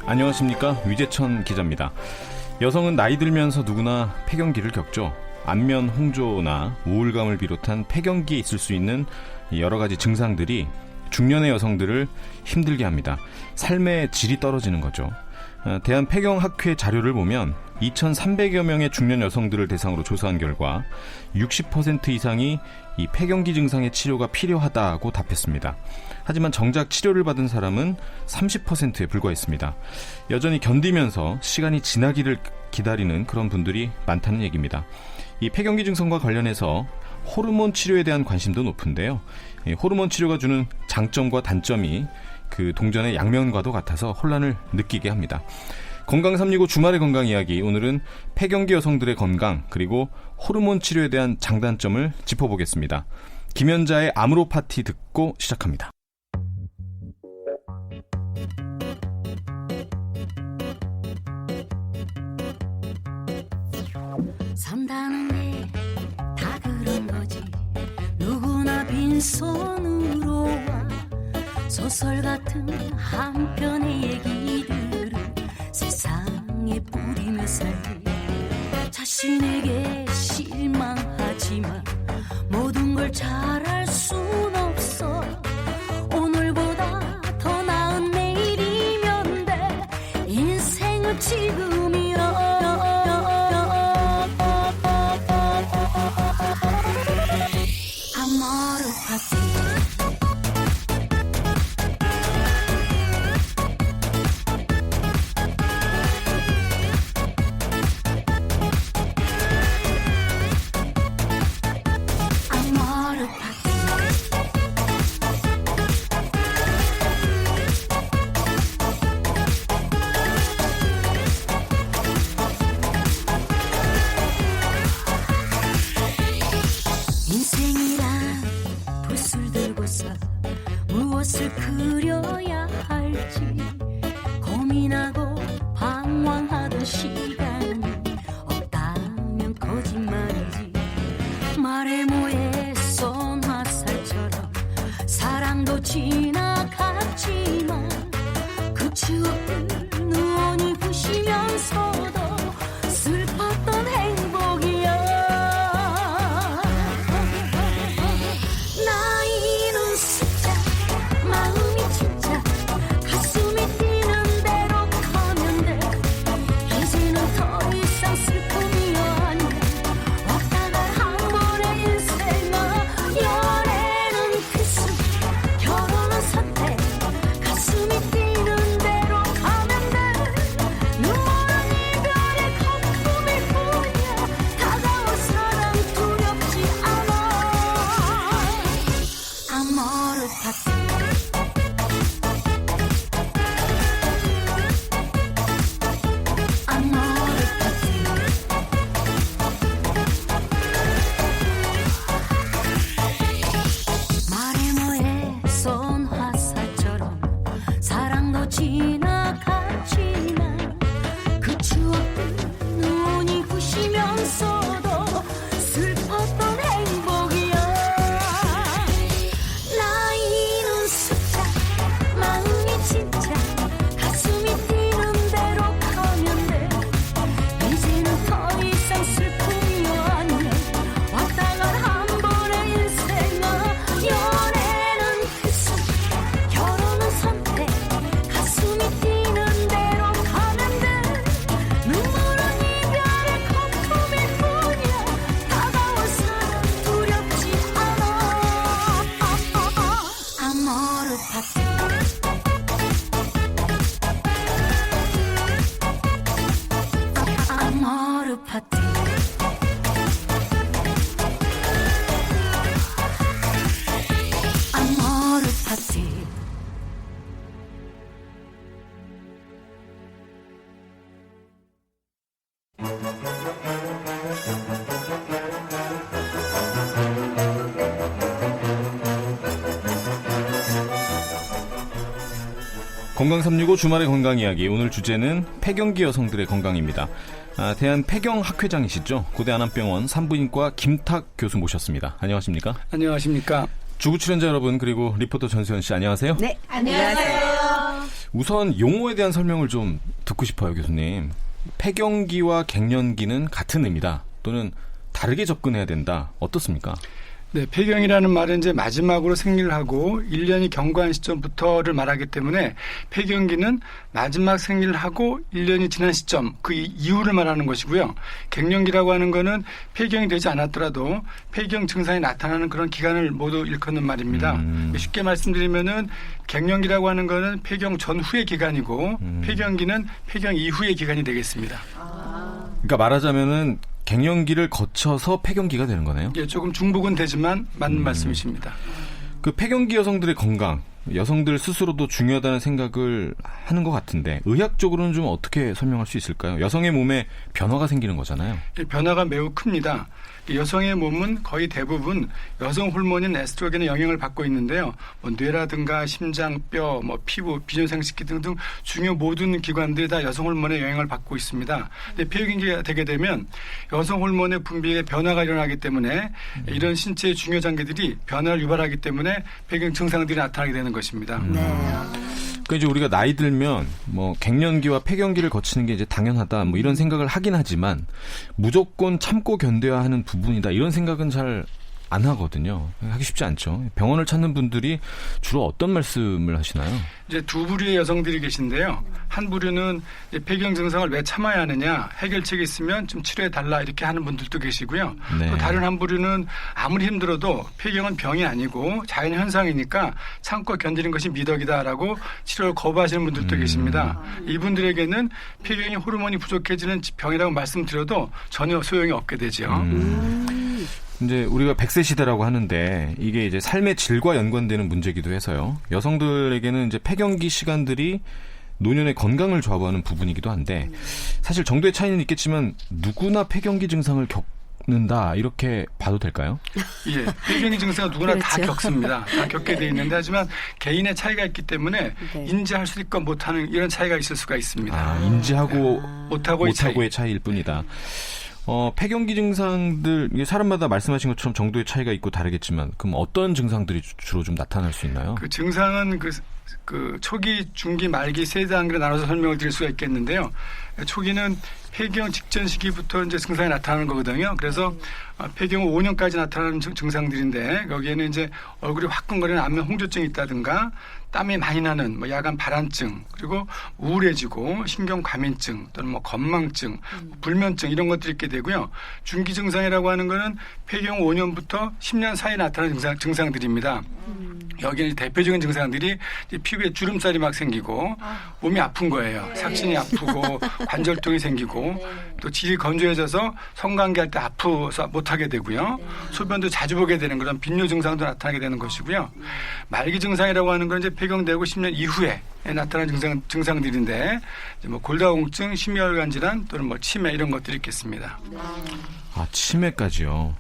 안녕하십니까, 위재천 기자입니다. 여성은 나이 들면서 누구나 폐경기를 겪죠. 안면 홍조나 우울감을 비롯한 폐경기에 있을 수 있는 여러 가지 증상들이 중년의 여성들을 힘들게 합니다. 삶의 질이 떨어지는 거죠. 대한폐경학회 자료를 보면 2,300여 명의 중년 여성들을 대상으로 조사한 결과 60% 이상이 이 폐경기 증상의 치료가 필요하다고 답했습니다. 하지만 정작 치료를 받은 사람은 30%에 불과했습니다. 여전히 견디면서 시간이 지나기를 기다리는 그런 분들이 많다는 얘기입니다. 이 폐경기 증상과 관련해서 호르몬 치료에 대한 관심도 높은데요. 호르몬 치료가 주는 장점과 단점이 그 동전의 양면과도 같아서 혼란을 느끼게 합니다. 건강 365 주말의 건강 이야기, 오늘은 폐경기 여성들의 건강 그리고 호르몬 치료에 대한 장단점을 짚어보겠습니다. 김연자의 암으로 파티 듣고 시작합니다. 산다는 게 다 그런 거지. 누구나 빈손으로 와. 소설 같은 한 편의 얘기들을 세상에 뿌리며 살지. 자신에게 실망하지만 모든 걸 잘할 순 없어. 오늘보다 더 나은 내일이면 돼. 인생은 지금이야. 아모르 파티. 인생이란 붓을 들고서 무엇을 그려야 할지 고민하고 방황하던 시간이 없다면 거짓말이지. 말에 뭐에 쏜 화살처럼 사랑도 지나갔지만 그 추억들 누원이 부시면서도 슬펐던 행복이야. 나이는 숫자, 마음이 진짜 가슴이 뛰는 대로 가면 돼. 이제는 더 이상 슬픔이 안 돼. 왔다가 한 번의 인생아. 연애는 필수, 결혼은 선택. 가슴이 뛰는 대로 가면 돼. 눈물은 이별의 거품일 뿐이야. 다가올 사랑 두렵지 않아. 아모르 파티. 아모르 파티. 말에 뭐에 쏜 화살처럼 사랑도 지나갔지만 그 추억들 눈이 부시면서도 슬펐던 행복이야. 나이는 숫자, 마음이 진짜 가슴이 뛰는 대로 가면 돼. 이제는 더 이상 슬픔이 안 돼. 왔다가 한 번의 인생아. 연애는 필수, 결혼은 선택. 가슴이 뛰는 대로 가면 돼. 눈물은 이별의 거품일 뿐이야. 다가올 사랑 두렵지 않아. 아모르 파티. 아모르 파티. 아모르 파티. 건강 365 주말의 건강 이야기, 오늘 주제는 폐경기 여성들의 건강입니다. 대한폐경학회장이시죠. 고대 안암병원 산부인과 김탁 교수 모셨습니다. 안녕하십니까? 안녕하십니까? 주구 출연자 여러분, 그리고 리포터 전수현 씨, 안녕하세요. 네, 안녕하세요. 우선 용어에 대한 설명을 좀 듣고 싶어요, 교수님. 폐경기와 갱년기는 같은 의미다. 또는 다르게 접근해야 된다. 어떻습니까? 네, 폐경이라는 말은 이제 마지막으로 생리를 하고 1년이 경과한 시점부터를 말하기 때문에 폐경기는 마지막 생리를 하고 1년이 지난 시점, 그 이후를 말하는 것이고요. 갱년기라고 하는 거는 폐경이 되지 않았더라도 폐경 증상이 나타나는 그런 기간을 모두 일컫는 말입니다. 쉽게 말씀드리면은 갱년기라고 하는 거는 폐경 전후의 기간이고 폐경기는 폐경 이후의 기간이 되겠습니다. 그러니까 말하자면은 갱년기를 거쳐서 폐경기가 되는 거네요. 예, 조금 중복은 되지만 맞는 말씀이십니다. 그 폐경기 여성들의 건강, 여성들 스스로도 중요하다는 생각을 하는 것 같은데 의학적으로는 좀 어떻게 설명할 수 있을까요? 여성의 몸에 변화가 생기는 거잖아요. 이 변화가 매우 큽니다. 여성의 몸은 거의 대부분 여성 호르몬인 에스트로겐의 영향을 받고 있는데요. 뭐 뇌라든가 심장, 뼈, 뭐 피부, 비뇨생식기 등등 중요 모든 기관들이 다 여성 호르몬의 영향을 받고 있습니다. 근데 폐경기가 되게 되면 여성 호르몬의 분비에 변화가 일어나기 때문에 이런 신체의 중요 장기들이 변화를 유발하기 때문에 폐경 증상들이 나타나게 되는 것입니다. 그러니까 이제 우리가 나이 들면 뭐 갱년기와 폐경기를 거치는 게 이제 당연하다 뭐 이런 생각을 하긴 하지만 무조건 참고 견뎌야 하는 부분이다 이런 생각은 잘 안 하거든요. 하기 쉽지 않죠. 병원을 찾는 분들이 주로 어떤 말씀을 하시나요? 이제 두 부류의 여성들이 계신데요. 한 부류는 이제 폐경 증상을 왜 참아야 하느냐, 해결책이 있으면 좀 치료해 달라 이렇게 하는 분들도 계시고요. 네. 또 다른 한 부류는 아무리 힘들어도 폐경은 병이 아니고 자연 현상이니까 참고 견디는 것이 미덕이다라고 치료를 거부하시는 분들도 계십니다. 이분들에게는 폐경이 호르몬이 부족해지는 병이라고 말씀드려도 전혀 소용이 없게 되죠. 이제 우리가 100세 시대라고 하는데 이게 이제 삶의 질과 연관되는 문제이기도 해서요. 여성들에게는 이제 폐경기 시간들이 노년의 건강을 좌우하는 부분이기도 한데 사실 정도의 차이는 있겠지만 누구나 폐경기 증상을 겪는다 이렇게 봐도 될까요? 예, 폐경기 증상은 누구나 다 그렇죠. 겪습니다. 다 겪게 돼 있는데 하지만 개인의 차이가 있기 때문에 네. 인지할 수 있건 못하는 이런 차이가 있을 수가 있습니다. 아, 인지하고 못하고의 차이. 못하고의 차이일 뿐이다. 폐경기 증상들 이게 사람마다 말씀하신 것처럼 정도의 차이가 있고 다르겠지만 그럼 어떤 증상들이 주로 좀 나타날 수 있나요? 그 증상은 그 초기, 중기, 말기 세 단계로 나눠서 설명을 드릴 수가 있겠는데요. 초기는 폐경 직전 시기부터 이제 증상이 나타나는 거거든요. 그래서 폐경 후 5년까지 나타나는 증상들인데 여기에는 이제 얼굴이 화끈거리는 안면 홍조증이 있다든가 땀이 많이 나는 뭐 야간 발한증 그리고 우울해지고 신경 과민증 또는 뭐 건망증, 불면증 이런 것들이 있게 되고요. 중기 증상이라고 하는 거는 폐경 후 5년부터 10년 사이에 나타나는 증상들입니다. 여기는 대표적인 증상들이 피부에 주름살이 막 생기고 몸이 아픈 거예요. 삭신이 아프고 관절통이 생기고 또 질이 건조해져서 성관계할 때 아프서 못하게 되고요. 소변도 자주 보게 되는 그런 빈뇨 증상도 나타나게 되는 것이고요. 말기 증상이라고 하는 건 이제 폐경되고 10년 이후에 나타나는 증상들인데 이제 뭐 골다공증, 심혈관 질환 또는 뭐 치매 이런 것들이 있겠습니다. 아, 치매까지요.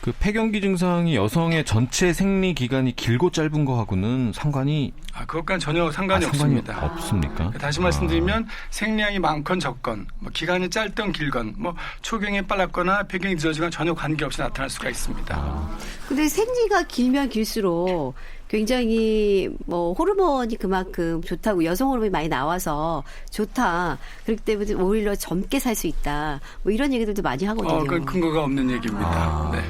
그 폐경기 증상이 여성의 전체 생리 기간이 길고 짧은 거하고는 상관이 그것과는 전혀 상관이 없습니다. 없습니까? 다시 말씀드리면 생리량이 많건 적건, 뭐 기간이 짧던 길건, 뭐 초경이 빨랐거나 폐경이 늦어지거나 전혀 관계없이 나타날 수가 있습니다. 근데 생리가 길면 길수록 굉장히 뭐 호르몬이 그만큼 좋다고 여성 호르몬이 많이 나와서 좋다. 그렇기 때문에 오히려 젊게 살 수 있다. 뭐 이런 얘기들도 많이 하거든요. 그건 근거가 없는 얘기입니다. 네.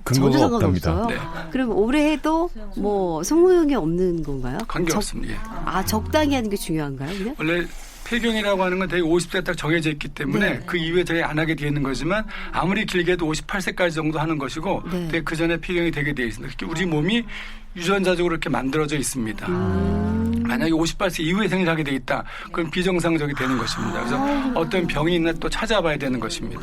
근거가 전혀 없답니다. 상관없어요. 네. 그럼 오래 해도 뭐 성모형이 없는 건가요? 관계없습니다. 적당히 하는 게 중요한가요? 그냥? 원래 폐경이라고 하는 건 되게 50세 딱 정해져 있기 때문에 네. 그 이후에 되게 안 하게 되어 있는 거지만 아무리 길게 해도 58세까지 정도 하는 것이고 네. 되게 그 전에 폐경이 되게 되어 있습니다. 특히 우리 몸이 유전자적으로 이렇게 만들어져 있습니다. 만약에 58세 이후에 생리를 하게 돼 있다. 그럼 비정상적이 되는 것입니다. 그래서 어떤 병이 있나 또 찾아봐야 되는 것입니다.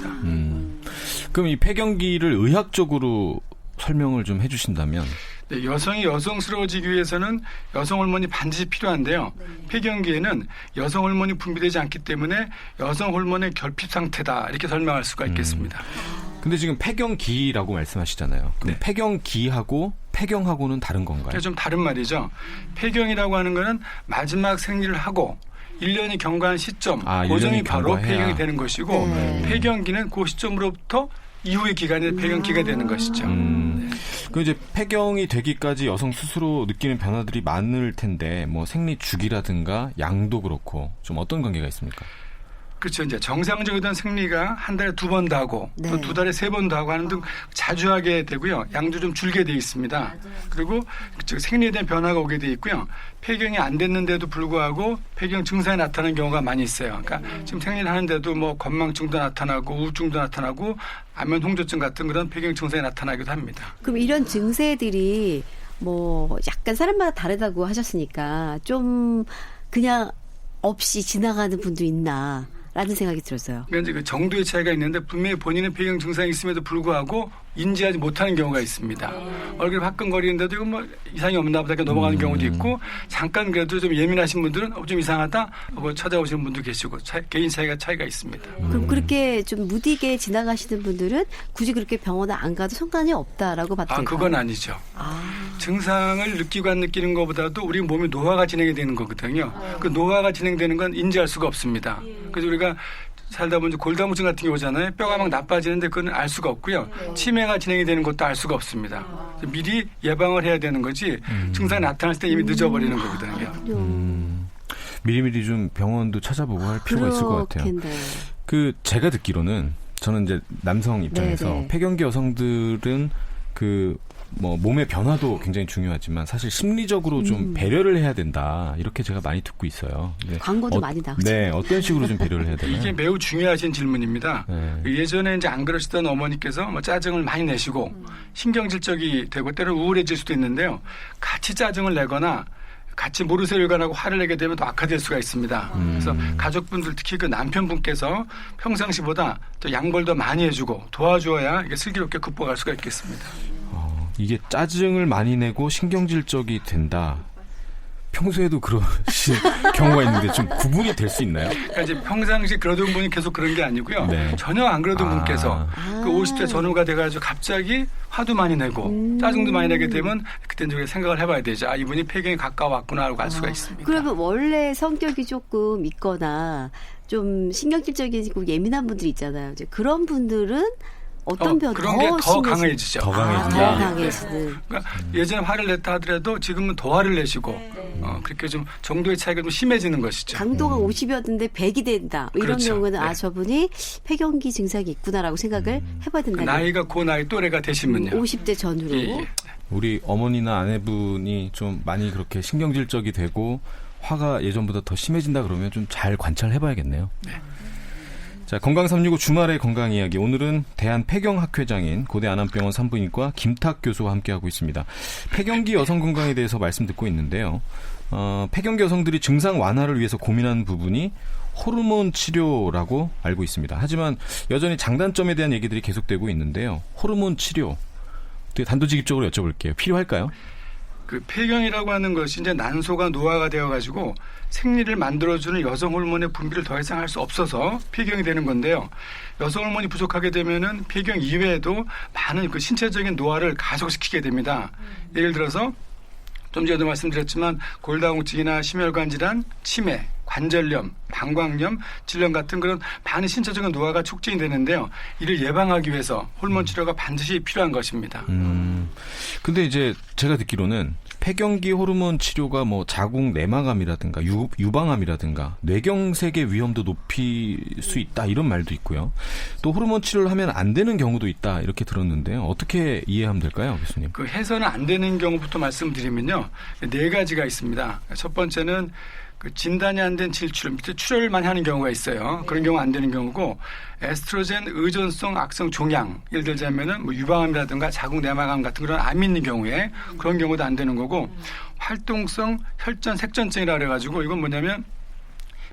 그럼 이 폐경기를 의학적으로 설명을 좀 해주신다면 네, 여성이 여성스러워지기 위해서는 여성 호르몬이 반드시 필요한데요. 폐경기에는 여성 호르몬이 분비되지 않기 때문에 여성 호르몬의 결핍 상태다 이렇게 설명할 수가 있겠습니다. 근데 지금 폐경기라고 말씀하시잖아요. 근데 네. 폐경기하고 폐경하고는 다른 건가요? 그게 좀 다른 말이죠. 폐경이라고 하는 거는 마지막 생리를 하고 1년이 경과한 시점, 그 1년이 점이 바로 경과해야. 폐경이 되는 것이고 폐경기는 그 시점으로부터 이후의 기간이 폐경기가 되는 것이죠. 그 이제 폐경이 되기까지 여성 스스로 느끼는 변화들이 많을 텐데 뭐 생리 주기라든가 양도 그렇고 좀 어떤 관계가 있습니까? 그렇죠. 이제 정상적이던 생리가 한 달에 2번도 하고 네. 또 2달에 3번도 하고 하는 등 자주 하게 되고요. 양도 좀 줄게 돼 있습니다. 그리고 생리에 대한 변화가 오게 돼 있고요. 폐경이 안 됐는데도 불구하고 폐경 증상이 나타나는 경우가 많이 있어요. 그러니까 지금 생리를 하는데도 뭐 건망증도 나타나고 우울증도 나타나고 안면 홍조증 같은 그런 폐경 증상이 나타나기도 합니다. 그럼 이런 증세들이 뭐 약간 사람마다 다르다고 하셨으니까 좀 그냥 없이 지나가는 분도 있나 라는 생각이 들었어요. 그러니까 이제 그 정도의 차이가 있는데 분명히 본인은 폐경 증상이 있음에도 불구하고 인지하지 못하는 경우가 있습니다. 얼굴이 화끈거리는데도 이거 뭐 이상이 없나 보다 이렇게 넘어가는 경우도 있고 잠깐 그래도 좀 예민하신 분들은 좀 이상하다 하고 찾아오시는 분도 계시고 개인 차이가 있습니다. 그럼 그렇게 좀 무디게 지나가시는 분들은 굳이 그렇게 병원에 안 가도 상관이 없다라고 봐도 될까요? 그건 아니죠. 증상을 느끼고 안 느끼는 것보다도 우리 몸이 노화가 진행이 되는 거거든요. 그 노화가 진행되는 건 인지할 수가 없습니다. 그래서 우리가 살다 보면 골다공증 같은 게 오잖아요. 뼈가 막 나빠지는데 그건 알 수가 없고요. 치매가 진행이 되는 것도 알 수가 없습니다. 미리 예방을 해야 되는 거지 증상이 나타났을 때 이미 늦어버리는 거거든요. 미리미리 좀 병원도 찾아보고 할 필요가 있을 것 같아요. 그렇겠네. 그 제가 듣기로는 저는 이제 남성 입장에서 네네. 폐경기 여성들은 그 뭐 몸의 변화도 굉장히 중요하지만 사실 심리적으로 좀 배려를 해야 된다 이렇게 제가 많이 듣고 있어요. 네. 광고도 많이 나오죠. 네, 어떤 식으로 좀 배려를 해야 되나요? 이게 매우 중요하신 질문입니다. 네. 예전에 이제 안 그러시던 어머니께서 뭐 짜증을 많이 내시고 신경질적이 되고 때로는 우울해질 수도 있는데요. 같이 짜증을 내거나 같이 모르쇠 일관하고 화를 내게 되면 더 악화될 수가 있습니다. 그래서 가족분들 특히 그 남편분께서 평상시보다 또 양보를 더 많이 해주고 도와주어야 이게 슬기롭게 극복할 수가 있겠습니다. 이게 짜증을 많이 내고 신경질적이 된다. 평소에도 그러신 경우가 있는데 좀 구분이 될 수 있나요? 그러니까 이제 평상시 그러던 분이 계속 그런 게 아니고요. 네. 전혀 안 그러던 분께서 그 50대 전후가 돼가지고 갑자기 화도 많이 내고 짜증도 많이 내게 되면 그때 이제 생각을 해봐야 되죠. 이분이 폐경에 가까워왔구나 하고 알 수가 있습니다. 그러면 원래 성격이 조금 있거나 좀 신경질적이고 예민한 분들이 있잖아요. 이제 그런 분들은 어떤 변화 그런 게 더 강해지죠. 더 강해지죠. 더 네. 강해지는. 그러니까 예전에 화를 냈다 하더라도 지금은 더 화를 내시고 그렇게 좀 정도의 차이가 좀 심해지는 것이죠. 강도가 50이었는데 100이 된다. 이런 그렇죠. 경우는 네. 저분이 폐경기 증상이 있구나라고 생각을 해봐야 그 된다. 나이가 그 나이 또래가 되시면요. 50대 전후로. 예. 우리 어머니나 아내분이 좀 많이 그렇게 신경질적이 되고 화가 예전보다 더 심해진다 그러면 좀 잘 관찰해봐야겠네요. 네. 자, 건강 365 주말의 건강 이야기. 오늘은 대한폐경학회장인 고대 안암병원 산부인과 김탁 교수와 함께하고 있습니다. 폐경기 여성 건강에 대해서 말씀 듣고 있는데요. 폐경기 여성들이 증상 완화를 위해서 고민하는 부분이 호르몬 치료라고 알고 있습니다. 하지만 여전히 장단점에 대한 얘기들이 계속되고 있는데요. 호르몬 치료, 되게 단도직입적으로 여쭤볼게요. 필요할까요? 그 폐경이라고 하는 것이 이제 난소가 노화가 되어가지고 생리를 만들어주는 여성 호르몬의 분비를 더 이상 할 수 없어서 폐경이 되는 건데요. 여성 호르몬이 부족하게 되면은 폐경 이외에도 많은 그 신체적인 노화를 가속시키게 됩니다. 예를 들어서 좀 전에도 말씀드렸지만 골다공증이나 심혈관 질환, 치매, 관절염, 방광염, 질염 같은 그런 많은 신체적인 노화가 촉진이 되는데요. 이를 예방하기 위해서 호르몬 치료가 반드시 필요한 것입니다. 근데 이제 제가 듣기로는 폐경기 호르몬 치료가 뭐 자궁 내막암이라든가 유방암이라든가 뇌경색의 위험도 높일 수 있다 이런 말도 있고요. 또 호르몬 치료를 하면 안 되는 경우도 있다 이렇게 들었는데요. 어떻게 이해하면 될까요, 교수님? 그 해서는 안 되는 경우부터 말씀드리면요. 4가지가 있습니다. 첫 번째는 그 진단이 안 된 질출, 밑에 출혈을 많이 하는 경우가 있어요. 그런 경우 안 되는 경우고 에스트로겐 의존성 악성 종양, 예를 들자면은 뭐 유방암이라든가 자궁 내막암 같은 그런 암이 있는 경우에 그런 경우도 안 되는 거고 활동성 혈전 색전증이라 그래가지고 이건 뭐냐면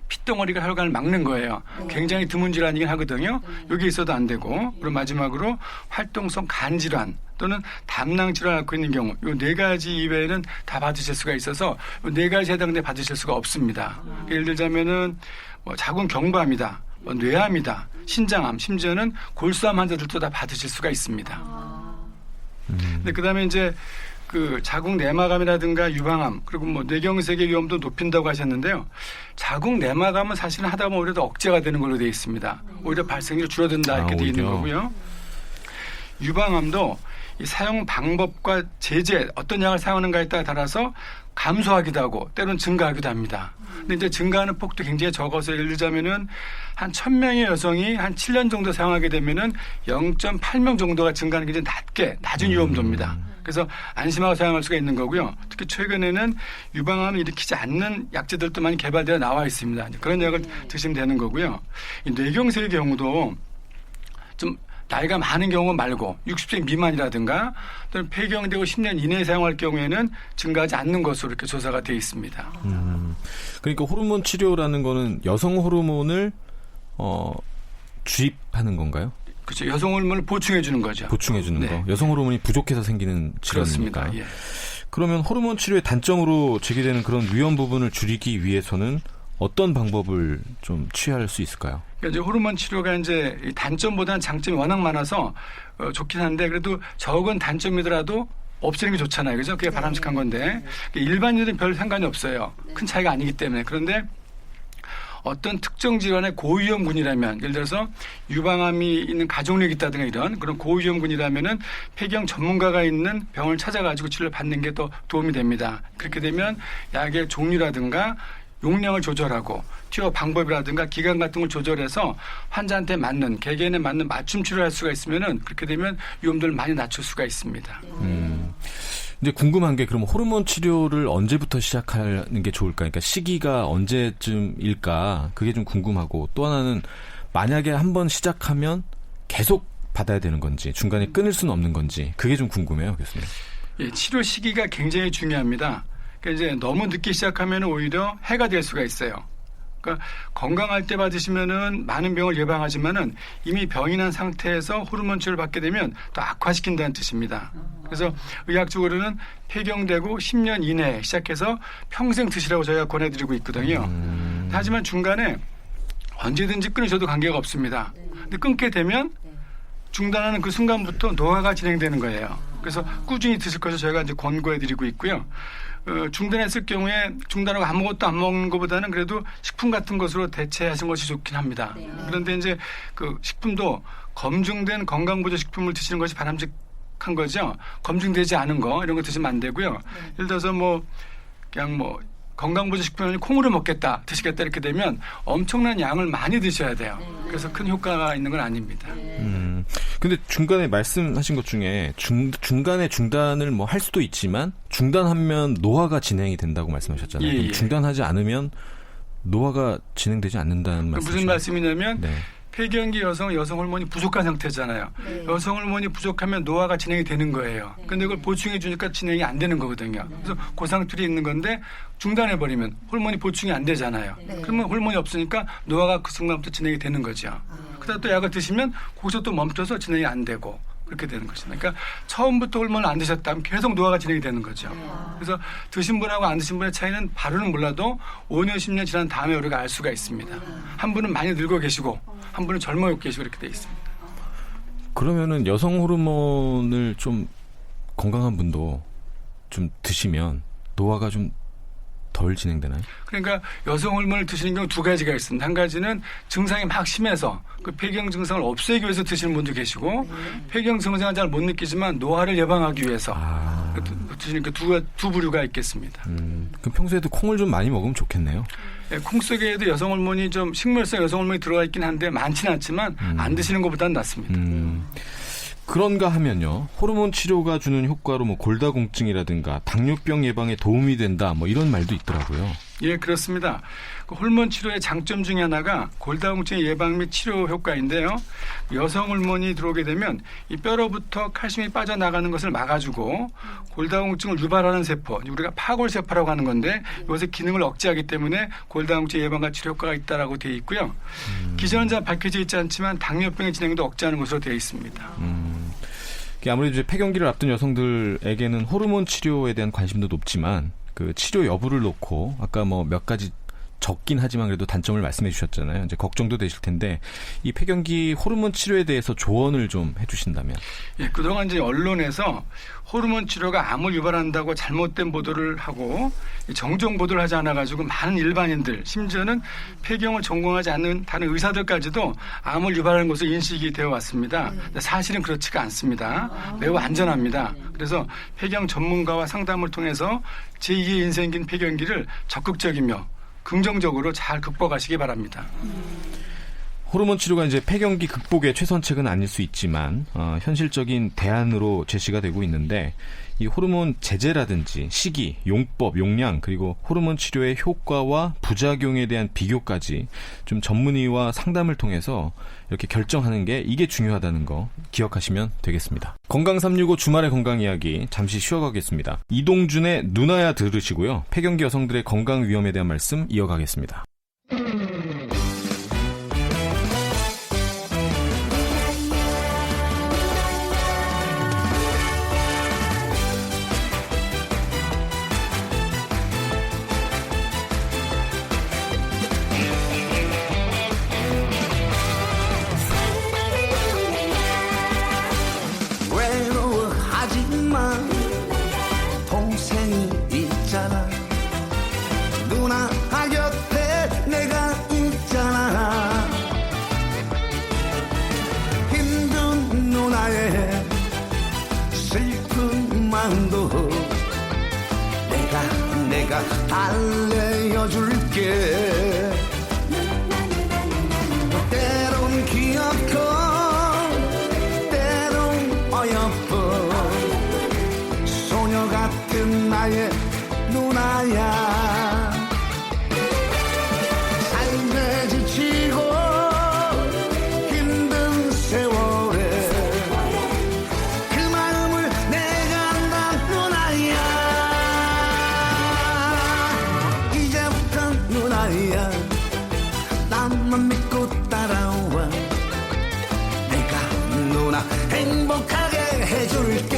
핏덩어리가 혈관을 막는 거예요. 굉장히 드문 질환이긴 하거든요. 여기 있어도 안 되고 그리고 마지막으로 활동성 간 질환 또는 담낭 질환을 앓고 있는 경우 이 4가지 이외에는 다 받으실 수가 있어서 이 4가지 해당돼 받으실 수가 없습니다. 예를 들자면은 뭐 자궁 경부암이다, 뭐 뇌암이다, 신장암, 심지어는 골수암 환자들도 다 받으실 수가 있습니다. 근데 그다음에 이제 그 자궁 내막암이라든가 유방암 그리고 뭐 뇌경색의 위험도 높인다고 하셨는데요. 자궁 내막암은 사실은 하다 보면 오히려 더 억제가 되는 걸로 되어 있습니다. 오히려 발생률이 줄어든다 이렇게 되어 있는 오히려. 거고요. 유방암도 이 사용 방법과 제재 어떤 약을 사용하는가에 따라 달아서 감소하기도 하고 때로는 증가하기도 합니다. 근데 이제 증가하는 폭도 굉장히 적어서 예를 들자면은 한 1,000명의 여성이 한 7년 정도 사용하게 되면은 0.8명 정도가 증가하는 게 굉장히 낮은 위험도입니다. 그래서 안심하고 사용할 수가 있는 거고요. 특히 최근에는 유방암을 일으키지 않는 약제들도 많이 개발되어 나와 있습니다. 그런 약을 드시면 되는 거고요. 이 뇌경색의 경우도 좀 나이가 많은 경우 말고 60세 미만이라든가 또는 폐경되고 10년 이내에 사용할 경우에는 증가하지 않는 것으로 이렇게 조사가 되어 있습니다. 그러니까 호르몬 치료라는 거는 여성 호르몬을 주입하는 건가요? 그렇죠. 여성 호르몬을 보충해 주는 거죠. 보충해 주는 네. 거. 여성 호르몬이 부족해서 생기는 질환입니까? 그렇습니다. 예. 그러면 호르몬 치료의 단점으로 제기되는 그런 위험 부분을 줄이기 위해서는 어떤 방법을 좀 취할 수 있을까요? 그러니까 이제 호르몬 치료가 이제 이 단점보다는 장점이 워낙 많아서 좋긴 한데 그래도 적은 단점이더라도 없애는 게 좋잖아요. 그죠? 그게 바람직한 건데 일반인들은 별 상관이 없어요. 큰 차이가 아니기 때문에. 그런데 어떤 특정 질환의 고위험군이라면 예를 들어서 유방암이 있는 가족력이 있다든가 이런 그런 고위험군이라면은 폐경 전문가가 있는 병원을 찾아가지고 치료를 받는 게 더 도움이 됩니다. 그렇게 되면 약의 종류라든가 용량을 조절하고 치료 방법이라든가 기간 같은 걸 조절해서 환자한테 맞는 개개인에 맞는 맞춤 치료를 할 수가 있으면은 그렇게 되면 위험도를 많이 낮출 수가 있습니다. 이제 궁금한 게 그럼 호르몬 치료를 언제부터 시작하는 게 좋을까? 그러니까 시기가 언제쯤일까? 그게 좀 궁금하고 또 하나는 만약에 한번 시작하면 계속 받아야 되는 건지 중간에 끊을 수는 없는 건지 그게 좀 궁금해요, 교수님. 예, 치료 시기가 굉장히 중요합니다. 그러니까 이제 너무 늦게 시작하면 오히려 해가 될 수가 있어요. 그러니까 건강할 때 받으시면은 많은 병을 예방하지만은 이미 병이 난 상태에서 호르몬 치료를 받게 되면 또 악화시킨다는 뜻입니다. 그래서 의학적으로는 폐경되고 10년 이내에 시작해서 평생 드시라고 저희가 권해드리고 있거든요. 하지만 중간에 언제든지 끊으셔도 관계가 없습니다. 근데 끊게 되면 중단하는 그 순간부터 노화가 진행되는 거예요. 그래서 꾸준히 드실 것을 저희가 이제 권고해드리고 있고요. 중단했을 경우에 중단하고 아무것도 안 먹는 것보다는 그래도 식품 같은 것으로 대체하시는 것이 좋긴 합니다. 그런데 이제 그 식품도 검증된 건강보조식품을 드시는 것이 바람직한 거죠. 검증되지 않은 거 이런 거 드시면 안 되고요. 예를 들어서 뭐 그냥 뭐 건강보조식품을 콩으로 먹겠다, 드시겠다 이렇게 되면 엄청난 양을 많이 드셔야 돼요. 그래서 큰 효과가 있는 건 아닙니다. 근데 중간에 말씀하신 것 중에 중간에 중단을 뭐 할 수도 있지만 중단하면 노화가 진행이 된다고 말씀하셨잖아요. 예, 그럼 예. 중단하지 않으면 노화가 진행되지 않는다는 말씀이시죠? 무슨 말씀이냐면 네. 폐경기 여성은 여성 호르몬이 부족한 상태잖아요. 여성 호르몬이 부족하면 노화가 진행이 되는 거예요. 그런데 그걸 보충해 주니까 진행이 안 되는 거거든요. 그래서 그 상태로 있는 건데 중단해 버리면 호르몬이 보충이 안 되잖아요. 그러면 호르몬이 없으니까 노화가 그 순간부터 진행이 되는 거죠. 그러다 또 약을 드시면 거기서 또 멈춰서 진행이 안 되고 그렇게 되는 것입니다. 그러니까 처음부터 호르몬을 안 드셨다면 계속 노화가 진행이 되는 거죠. 그래서 드신 분하고 안 드신 분의 차이는 바로는 몰라도 5년, 10년 지난 다음에 우리가 알 수가 있습니다. 한 분은 많이 늙어 계시고 한 분은 젊어 계시고 이렇게 돼 있습니다. 그러면은 여성 호르몬을 좀 건강한 분도 좀 드시면 노화가 좀 덜 진행되나요? 그러니까 여성 호르몬을 드시는 경우 두 가지가 있습니다. 한 가지는 증상이 막 심해서 그 폐경 증상을 없애기 위해서 드시는 분도 계시고 폐경 증상을 잘 못 느끼지만 노화를 예방하기 위해서 드시는 그 두 부류가 있겠습니다. 그럼 평소에도 콩을 좀 많이 먹으면 좋겠네요. 네, 콩 속에도 여성 호르몬이 좀 식물성 여성 호르몬이 들어가 있긴 한데 많지는 않지만 안 드시는 것보다는 낫습니다. 그런가 하면요. 호르몬 치료가 주는 효과로 뭐 골다공증이라든가 당뇨병 예방에 도움이 된다. 뭐 이런 말도 있더라고요. 예, 그렇습니다. 그 호르몬 치료의 장점 중에 하나가 골다공증 예방 및 치료 효과인데요. 여성 호르몬이 들어오게 되면 이 뼈로부터 칼슘이 빠져나가는 것을 막아주고 골다공증을 유발하는 세포, 우리가 파골세포라고 하는 건데 이것의 기능을 억제하기 때문에 골다공증 예방과 치료 효과가 있다라고 되어 있고요. 기전자 밝혀져 있지 않지만 당뇨병의 진행도 억제하는 것으로 되어 있습니다. 아무래도 이제 폐경기를 앞둔 여성들에게는 호르몬 치료에 대한 관심도 높지만 그 치료 여부를 놓고 아까 뭐 몇 가지 적긴 하지만 그래도 단점을 말씀해 주셨잖아요. 이제 걱정도 되실 텐데 이 폐경기 호르몬 치료에 대해서 조언을 좀 해주신다면. 예, 그동안 이제 언론에서 호르몬 치료가 암을 유발한다고 잘못된 보도를 하고 정정 보도를 하지 않아가지고 많은 일반인들, 심지어는 폐경을 전공하지 않는 다른 의사들까지도 암을 유발하는 것으로 인식이 되어 왔습니다. 사실은 그렇지가 않습니다. 매우 안전합니다. 그래서 폐경 전문가와 상담을 통해서 제2의 인생긴 폐경기를 적극적이며 긍정적으로 잘 극복하시기 바랍니다. 호르몬 치료가 이제 폐경기 극복의 최선책은 아닐 수 있지만 현실적인 대안으로 제시가 되고 있는데 이 호르몬 제제라든지 시기, 용법, 용량 그리고 호르몬 치료의 효과와 부작용에 대한 비교까지 좀 전문의와 상담을 통해서 이렇게 결정하는 게 이게 중요하다는 거 기억하시면 되겠습니다. 건강 365 주말의 건강 이야기 잠시 쉬어가겠습니다. 이동준의 누나야 들으시고요. 폐경기 여성들의 건강 위험에 대한 말씀 이어가겠습니다. 외로워하지마 동생이 있잖아 누나 곁에 내가 있잖아 힘든 누나의 슬픈 마음도 내가 달래어줄게 때론 귀엽고 때론 어여뻐 소녀 같은 나의 누나야 삶에 지치고 힘든 세월에 그 마음을 내가 안다 누나야 이제부터 누나야 나만 믿고 따라와 내가 누나 행복하게 해줄게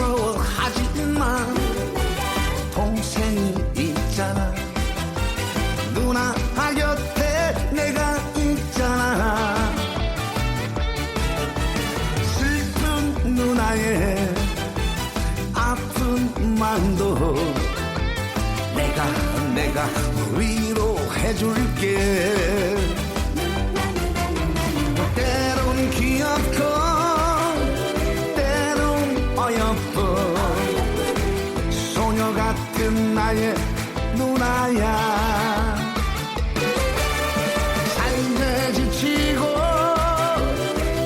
서러워하지마 동생이 있잖아 누나 곁에 내가 있잖아 슬픈 누나의 아픈 마음도 내가 위로해줄게 때론 귀엽고 때론 어여뻐 소녀 같은 나의 누나야 삶에 지치고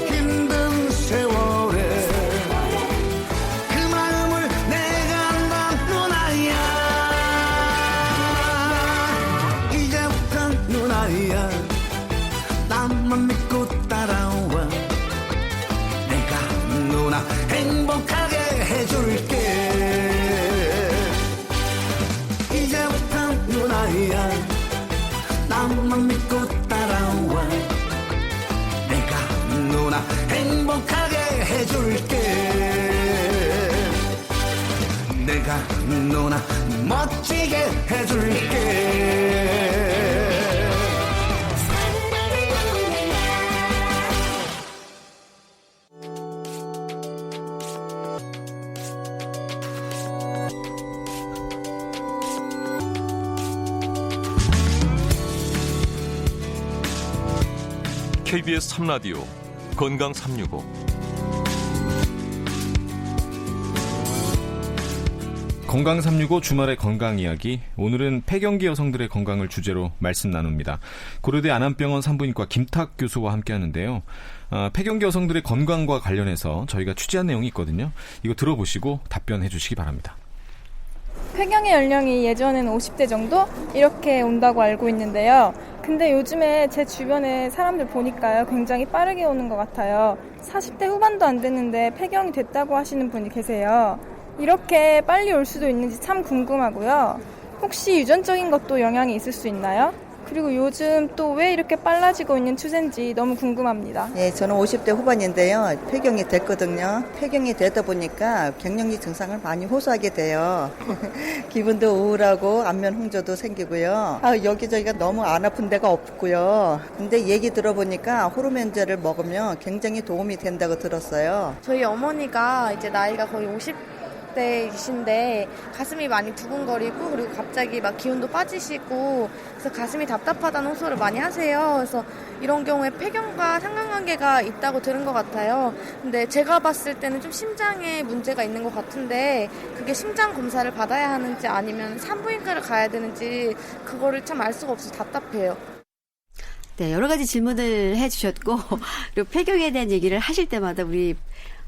힘든 세월에 그 마음을 내가 안다 누나야 이제부터 누나야 나만 믿고 따라와 내가 누나 행복하게 해줄게 이제부터 누나야 나만 믿고 따라와 내가 누나 행복하게 해줄게 내가 누나 멋지게 해줄게 KBS 3라디오 건강 365 건강 365 주말의 건강 이야기. 오늘은 폐경기 여성들의 건강을 주제로 말씀 나눕니다. 고려대 안암병원 산부인과 김탁 교수와 함께 하는데요. 폐경기 여성들의 건강과 관련해서 저희가 취재한 내용이 있거든요. 이거 들어보시고 답변해 주시기 바랍니다. 폐경의 연령이 예전에는 50대 정도 이렇게 온다고 알고 있는데요. 근데 요즘에 제 주변에 사람들 보니까요, 굉장히 빠르게 오는 것 같아요. 40대 후반도 안 됐는데 폐경이 됐다고 하시는 분이 계세요. 이렇게 빨리 올 수도 있는지 참 궁금하고요. 혹시 유전적인 것도 영향이 있을 수 있나요? 그리고 요즘 또 왜 이렇게 빨라지고 있는 추세인지 너무 궁금합니다. 네, 저는 50대 후반인데요. 폐경이 됐거든요. 폐경이 되다 보니까 갱년기 증상을 많이 호소하게 돼요. 기분도 우울하고 안면 홍조도 생기고요. 여기저기가 너무 안 아픈 데가 없고요. 근데 얘기 들어보니까 호르몬제를 먹으면 굉장히 도움이 된다고 들었어요. 저희 어머니가 이제 나이가 거의 50대이신데 가슴이 많이 두근거리고 그리고 갑자기 막 기운도 빠지시고 그래서 가슴이 답답하다는 호소를 많이 하세요. 그래서 이런 경우에 폐경과 상관관계가 있다고 들은 것 같아요. 근데 제가 봤을 때는 좀 심장에 문제가 있는 것 같은데 그게 심장 검사를 받아야 하는지 아니면 산부인과를 가야 되는지 그거를 참 알 수가 없어서 답답해요. 네, 여러 가지 질문을 해주셨고 그리고 폐경에 대한 얘기를 하실 때마다 우리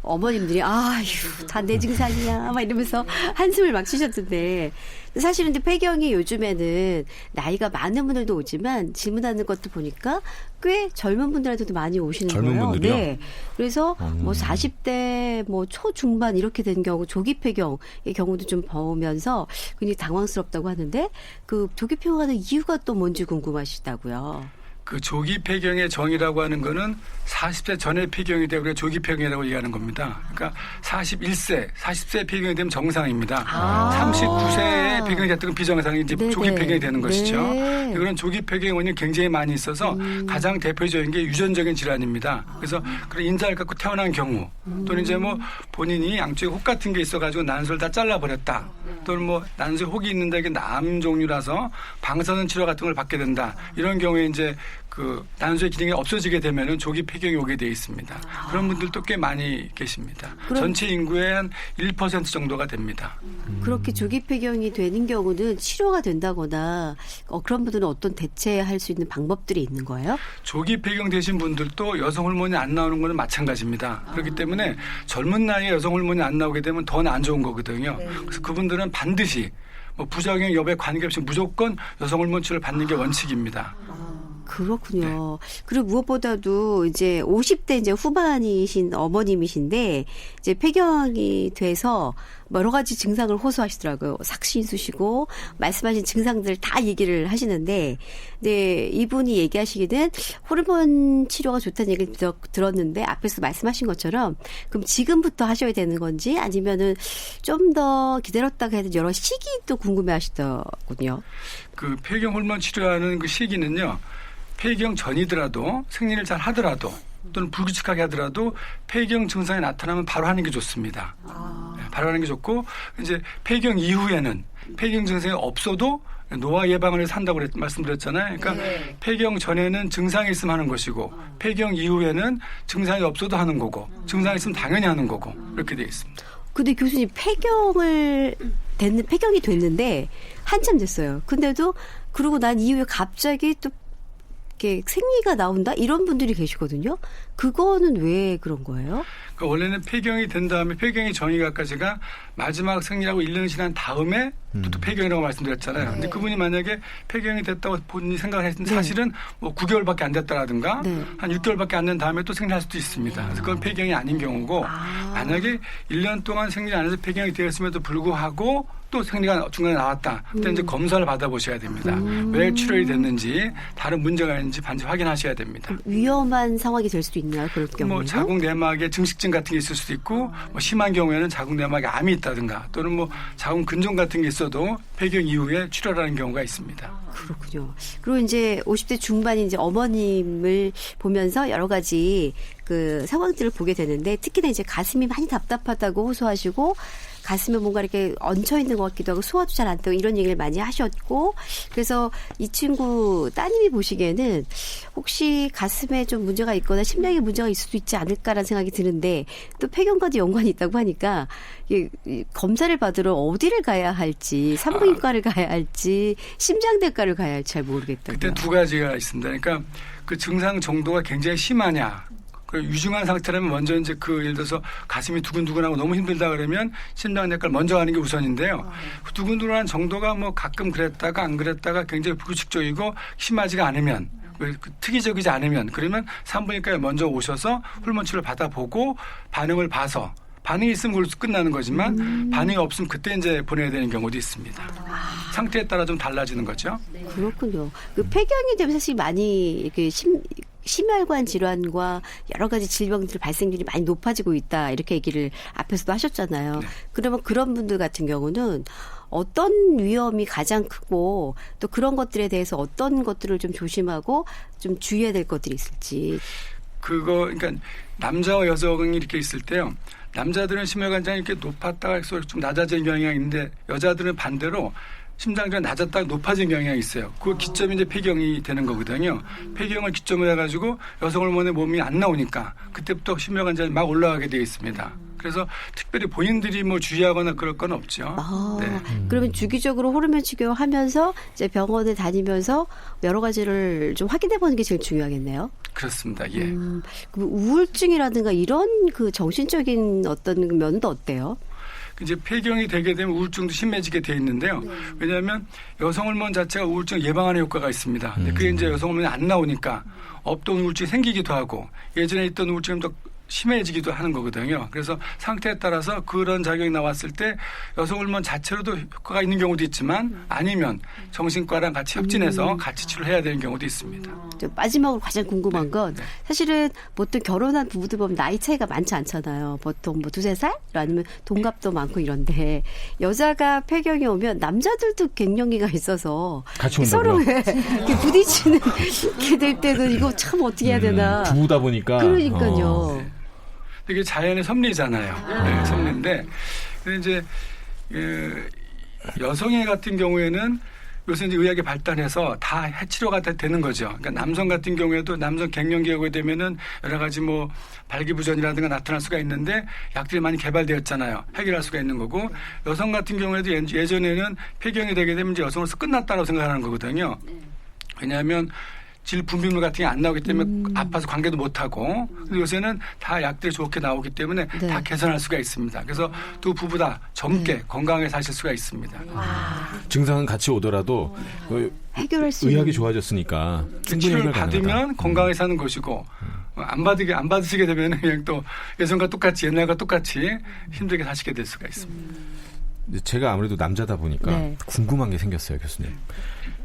어머님들이 아휴 다 내 증상이야 막 이러면서 한숨을 막 쉬셨던데 사실은 근데 폐경이 요즘에는 나이가 많은 분들도 오지만 질문하는 것도 보니까 꽤 젊은 분들한테도 많이 오시는 젊은 거예요. 분들이요? 네. 그래서 뭐 40대 뭐 초중반 이렇게 된 경우 조기 폐경의 경우도 좀 보면서 굉장히 당황스럽다고 하는데 그 조기 폐경하는 이유가 또 뭔지 궁금하시다고요. 그 조기 폐경의 정의라고 하는 거는 40세 전에 폐경이 되고 그래 조기 폐경이라고 얘기하는 겁니다. 그러니까 41세, 40세 폐경이 되면 정상입니다. 39세에 폐경이 됐던 비정상이 이제 네네. 조기 폐경이 되는 것이죠. 네. 이거는 조기 폐경의 원인이 굉장히 많이 있어서 가장 대표적인 게 유전적인 질환입니다. 그래서 그런 인자를 갖고 태어난 경우 또는 이제 뭐 본인이 양쪽에 혹 같은 게 있어가지고 난소를 다 잘라버렸다. 또는 뭐 난소에 혹이 있는데 이게 암 종류라서 방사선 치료 같은 걸 받게 된다. 이런 경우에 이제 그 난소의 기능이 없어지게 되면은 조기 폐경이 오게 돼 있습니다. 그런 분들도 꽤 많이 계십니다. 전체 인구의 한 1% 정도가 됩니다. 그렇게 조기 폐경이 되는 경우는 치료가 된다거나 그런 분들은 어떤 대체할 수 있는 방법들이 있는 거예요? 조기 폐경 되신 분들도 여성 호르몬이 안 나오는 거는 마찬가지입니다. 그렇기 때문에 젊은 나이에 여성 호르몬이 안 나오게 되면 더 안 좋은 거거든요. 그래서 그분들은 반드시 뭐 부작용 여부에 관계없이 무조건 여성 호르몬 치료를 받는 게 원칙입니다. 그렇군요. 그리고 무엇보다도 이제 50대 이제 후반이신 어머님이신데 이제 폐경이 돼서 여러 가지 증상을 호소하시더라고요. 삭신 쑤시고 말씀하신 증상들 다 얘기를 하시는데, 네 이분이 얘기하시기는 호르몬 치료가 좋다는 얘기를 들었는데 앞에서 말씀하신 것처럼 그럼 지금부터 하셔야 되는 건지 아니면은 좀 더 기다렸다가 해도 여러 시기도 궁금해하시더군요. 그 폐경 호르몬 치료하는 그 시기는요. 폐경 전이더라도 생리를 잘 하더라도 또는 불규칙하게 하더라도 폐경 증상이 나타나면 바로 하는 게 좋습니다. 네, 바로 하는 게 좋고 이제 폐경 이후에는 폐경 증상이 없어도 노화 예방을 해서 한다고 말씀드렸잖아요. 그러니까 폐경 전에는 증상이 있으면 하는 것이고 폐경 이후에는 증상이 없어도 하는 거고 증상이 있으면 당연히 하는 거고 이렇게 되어 있습니다. 근데 교수님 폐경이 됐는데 한참 됐어요. 근데도 그러고 난 이후에 갑자기 또 이렇게 생리가 나온다 이런 분들이 계시거든요. 그거는 왜 그런 거예요? 그러니까 원래는 폐경이 된 다음에 폐경의 정의가까지가 마지막 생리라고 1년 지난 다음에 또 폐경이라고 말씀드렸잖아요. 근데 그분이 만약에 폐경이 됐다고 본인이 생각을 했는데 사실은 뭐 9개월밖에 안 됐다라든가 한 6개월밖에 안 된 다음에 또 생리할 수도 있습니다. 그래서 그건 폐경이 아닌 경우고 만약에 1년 동안 생리 안 해서 폐경이 되었음에도 불구하고 또 생리가 중간에 나왔다. 그때 이제 검사를 받아보셔야 됩니다. 왜 출혈이 됐는지 다른 문제가 있는지 반드시 확인하셔야 됩니다. 위험한 상황이 될 수도 있나요? 그럴 경우에는? 뭐 자궁 내막에 증식증 같은 게 있을 수도 있고 뭐 심한 경우에는 자궁 내막에 암이 있다든가 또는 뭐 자궁 근종 같은 게 있어도 폐경 이후에 출혈하는 경우가 있습니다. 그렇군요. 그리고 이제 50대 중반인 이제 어머님을 보면서 여러 가지 그 상황들을 보게 되는데 특히나 이제 가슴이 많이 답답하다고 호소하시고 가슴에 뭔가 이렇게 얹혀 있는 것 같기도 하고 소화도 잘 안 되고 이런 얘기를 많이 하셨고 그래서 이 친구 따님이 보시기에는 혹시 가슴에 좀 문제가 있거나 심장에 문제가 있을 수도 있지 않을까라는 생각이 드는데 또 폐경과도 연관이 있다고 하니까 검사를 받으러 어디를 가야 할지 산부인과를 가야 할지 심장내과를 가야 할지 잘 모르겠다고요. 그때 두 가지가 있습니다. 그러니까 그 증상 정도가 굉장히 심하냐. 유중한 상태라면 먼저 이제 그 예를 들어서 가슴이 두근두근하고 너무 힘들다 그러면 심장내과를 먼저 가는 게 우선인데요. 그 두근두근한 정도가 뭐 가끔 그랬다가 안 그랬다가 굉장히 불규칙적이고 심하지가 않으면 특이적이지 않으면 그러면 산부인과에 먼저 오셔서 호르몬 치료를 받아보고 반응을 봐서 반응이 있으면 그걸로 끝나는 거지만 반응이 없으면 그때 이제 보내야 되는 경우도 있습니다. 상태에 따라 좀 달라지는 거죠. 그렇군요. 그 폐경이 되면 사실 많이 이렇게 심혈관 질환과 여러 가지 질병들 발생률이 많이 높아지고 있다. 이렇게 얘기를 앞에서도 하셨잖아요. 네. 그러면 그런 분들 같은 경우는 어떤 위험이 가장 크고 또 그런 것들에 대해서 어떤 것들을 좀 조심하고 좀 주의해야 될 것들이 있을지. 그러니까 남자와 여성이 이렇게 있을 때요. 남자들은 심혈관장이 이렇게 높았다가 좀 낮아지는 경향이 있는데 여자들은 반대로 심장이 낮았다가 높아진 경향이 있어요. 그 기점이 이제 폐경이 되는 거거든요. 폐경을 기점으로 해가지고 여성 호르몬의 몸이 안 나오니까 그때부터 심혈관장이 막 올라가게 되어 있습니다. 그래서 특별히 본인들이 뭐 주의하거나 그럴 건 없죠. 네. 그러면 주기적으로 호르몬 치료하면서 이제 병원에 다니면서 여러 가지를 좀 확인해 보는 게 제일 중요하겠네요. 그렇습니다. 예. 그 우울증이라든가 이런 그 정신적인 어떤 면도 어때요? 이제 폐경이 되게 되면 우울증도 심해지게 돼 있는데요. 왜냐하면 여성 호르몬 자체가 우울증 예방하는 효과가 있습니다. 근데 그게 이제 여성 호르몬이 안 나오니까 없던 우울증이 생기기도 하고 예전에 있던 우울증이 더 심해지기도 하는 거거든요. 그래서 상태에 따라서 그런 작용이 나왔을 때 여성 호르몬 자체로도 효과가 있는 경우도 있지만 아니면 정신과랑 같이 협진해서 같이 치료해야 되는 경우도 있습니다. 마지막으로 가장 궁금한 건 사실은 보통 결혼한 부부들 보면 나이 차이가 많지 않잖아요. 보통 뭐 2-3살? 아니면 동갑도 많고 이런데 여자가 폐경이 오면 남자들도 갱년기가 있어서 같이 서로 온다고요? 이렇게 부딪히는 게 될 때는 이거 참 어떻게 해야 되나. 부부다 보니까. 그러니까요. 이게 자연의 섭리잖아요. 네, 섭리인데 근데 이제 여성애 같은 경우에는 요새 이제 의학이 발달해서 다 해치료가 다 되는 거죠. 그러니까 남성 같은 경우에도 남성 갱년기가 오게 되면은 여러 가지 뭐 발기부전이라든가 나타날 수가 있는데 약들이 많이 개발되었잖아요. 해결할 수가 있는 거고 여성 같은 경우에도 예전에는 폐경이 되게 되면 이제 여성으로서 끝났다고 생각하는 거거든요. 왜냐하면 질 분비물 같은 게 안 나오기 때문에 아파서 관계도 못하고 근데 요새는 다 약들이 좋게 나오기 때문에 다 개선할 수가 있습니다. 그래서 두 부부 다 젊게 건강하게 사실 수가 있습니다. 증상은 같이 오더라도 해결할 수 의학이 있는. 좋아졌으니까 충분히 치료를 해결 가능하다. 받으면 건강하게 사는 것이고 안 받으시게 되면 그냥 또 예전과 똑같이 옛날과 똑같이 힘들게 사시게 될 수가 있습니다. 제가 아무래도 남자다 보니까 네. 궁금한 게 생겼어요, 교수님.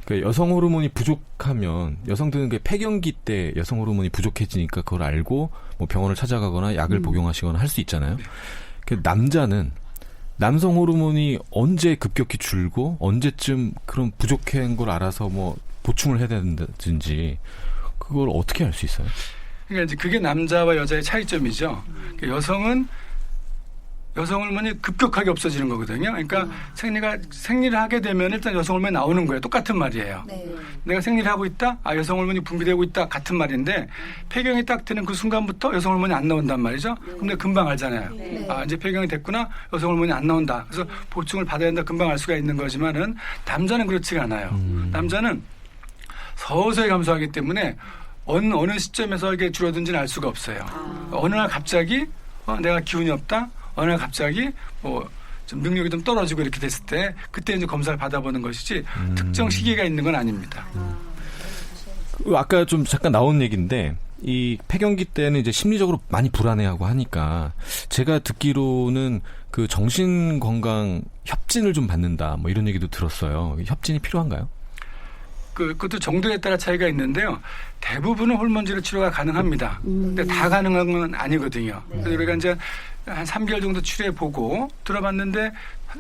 그 여성 호르몬이 부족하면 여성들은 그 폐경기 때 여성 호르몬이 부족해지니까 그걸 알고 뭐 병원을 찾아가거나 약을 복용하시거나 할 수 있잖아요. 그 남자는 남성 호르몬이 언제 급격히 줄고 언제쯤 그런 부족한 걸 알아서 뭐 보충을 해야 된다든지 그걸 어떻게 알 수 있어요? 그러니까 이제 그게 남자와 여자의 차이점이죠. 여성은 여성 호르몬이 급격하게 없어지는 거거든요. 그러니까 생리를 하게 되면 일단 여성 호르몬이 나오는 거예요. 똑같은 말이에요. 내가 생리를 하고 있다? 아, 여성 호르몬이 분비되고 있다. 같은 말인데 폐경이 딱 되는 그 순간부터 여성 호르몬이 안 나온단 말이죠. 근데 금방 알잖아요. 아, 이제 폐경이 됐구나. 여성 호르몬이 안 나온다. 그래서 보충을 받아야 된다. 금방 알 수가 있는 거지만은 남자는 그렇지가 않아요. 남자는 서서히 감소하기 때문에 어느 시점에서 이게 줄어든지는 알 수가 없어요. 어느 날 갑자기 내가 기운이 없다. 어느 날 갑자기 뭐 좀 능력이 좀 떨어지고 이렇게 됐을 때 그때 이제 검사를 받아보는 것이지 특정 시기가 있는 건 아닙니다. 아까 좀 잠깐 나온 얘기인데 이 폐경기 때는 이제 심리적으로 많이 불안해하고 하니까 제가 듣기로는 그 정신 건강 협진을 좀 받는다 뭐 이런 얘기도 들었어요. 협진이 필요한가요? 그것도 정도에 따라 차이가 있는데요. 대부분은 호르몬 치료가 가능합니다. 근데 다 가능한 건 아니거든요. 그래서 우리가 이제 한 3개월 정도 치료해보고 들어봤는데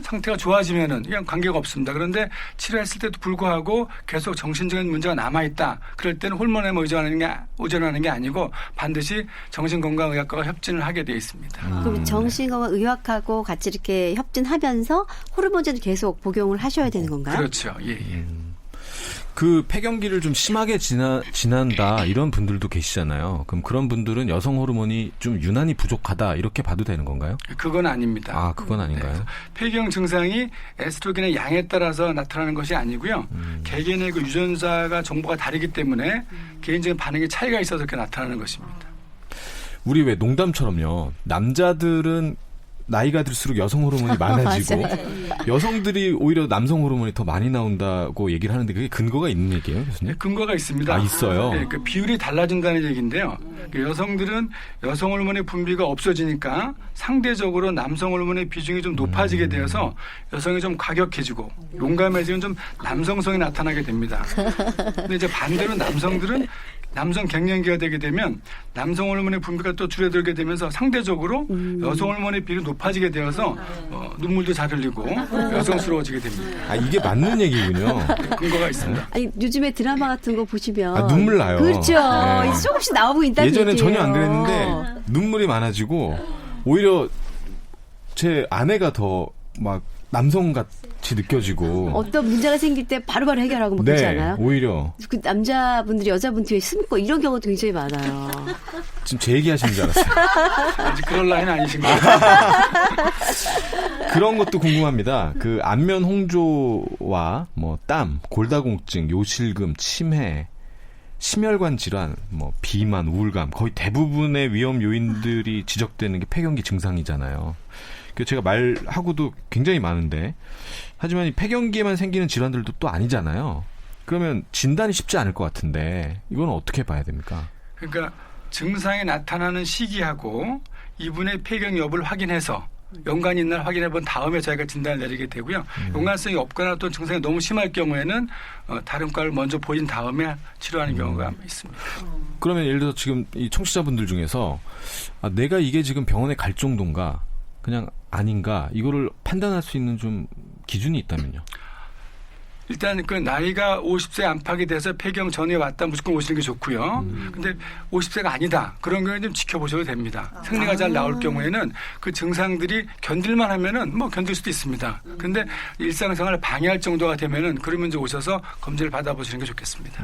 상태가 좋아지면은 그냥 관계가 없습니다. 그런데 치료했을 때도 불구하고 계속 정신적인 문제가 남아있다. 그럴 때는 호르몬에만 의존하는 게 아니고 반드시 정신건강의학과가 협진을 하게 되어 있습니다. 그럼 정신건강의학하고 같이 이렇게 협진하면서 호르몬제도 계속 복용을 하셔야 되는 건가요? 그렇죠. 예. 그 폐경기를 좀 심하게 지난다 이런 분들도 계시잖아요. 그럼 그런 분들은 여성 호르몬이 좀 유난히 부족하다 이렇게 봐도 되는 건가요? 그건 아닙니다. 아, 그건 아닌가요? 네. 폐경 증상이 에스트로겐의 양에 따라서 나타나는 것이 아니고요. 개개인의 그 유전자가 정보가 다르기 때문에 개인적인 반응에 차이가 있어서 그렇게 나타나는 것입니다. 우리 왜 농담처럼요. 남자들은 나이가 들수록 여성 호르몬이 많아지고 여성들이 오히려 남성 호르몬이 더 많이 나온다고 얘기를 하는데 그게 근거가 있는 얘기예요, 교수님? 네, 근거가 있습니다. 아, 있어요? 네, 그 비율이 달라진다는 얘기인데요. 그 여성들은 여성 호르몬의 분비가 없어지니까 상대적으로 남성 호르몬의 비중이 좀 높아지게 되어서 여성이 좀 과격해지고 용감해지면 좀 남성성이 나타나게 됩니다. 근데 이제 반대로 남성들은 남성 갱년기가 되게 되면 남성 호르몬의 분비가 또 줄어들게 되면서 상대적으로 여성 호르몬의 비율이 높아지게 되어서 눈물도 잘 흘리고 여성스러워지게 됩니다. 아, 이게 맞는 얘기군요. 근거가 있습니다. 아니, 요즘에 드라마 같은 거 보시면 아, 눈물 나요. 그렇죠. 네. 이제 조금씩 나오고 있다는 예전엔 얘기예요. 전혀 안 그랬는데 눈물이 많아지고 오히려 제 아내가 더 막 남성같이 느껴지고 어떤 문제가 생길 때 바로바로 해결하고 뭐 그러지 않아요? 오히려 그 남자분들이 여자분 뒤에 숨고 이런 경우도 굉장히 많아요. 지금 제 얘기하시는 줄 알았어요. 아직 그럴 나이는 아니신 것 같아요. 그런 것도 궁금합니다. 그 안면 홍조와 뭐 땀, 골다공증, 요실금, 치매, 심혈관 질환, 뭐 비만, 우울감 거의 대부분의 위험 요인들이 지적되는 게 폐경기 증상이잖아요. 그 제가 말하고도 굉장히 많은데 하지만 이 폐경기에만 생기는 질환들도 또 아니잖아요. 그러면 진단이 쉽지 않을 것 같은데 이건 어떻게 봐야 됩니까? 그러니까 증상이 나타나는 시기하고 이분의 폐경 여부를 확인해서 연관이 있나 확인해 본 다음에 저희가 진단을 내리게 되고요. 연관성이 없거나 또 증상이 너무 심할 경우에는 다른 과를 먼저 보인 다음에 치료하는 경우가 있습니다. 그러면 예를 들어서 지금 이 청취자분들 중에서 아, 내가 이게 지금 병원에 갈 정도인가 그냥 아닌가 이거를 판단할 수 있는 좀 기준이 있다면요. 일단 그 나이가 50세 안팎이 돼서 폐경 전에 왔다 무조건 오시는 게 좋고요. 근데 50세가 아니다. 그런 경우에 좀 지켜보셔도 됩니다. 생리가 잘 나올 경우에는 그 증상들이 견딜만 하면은 뭐 견딜 수도 있습니다. 근데 일상생활을 방해할 정도가 되면은 그러면 이제 오셔서 검진을 받아보시는 게 좋겠습니다.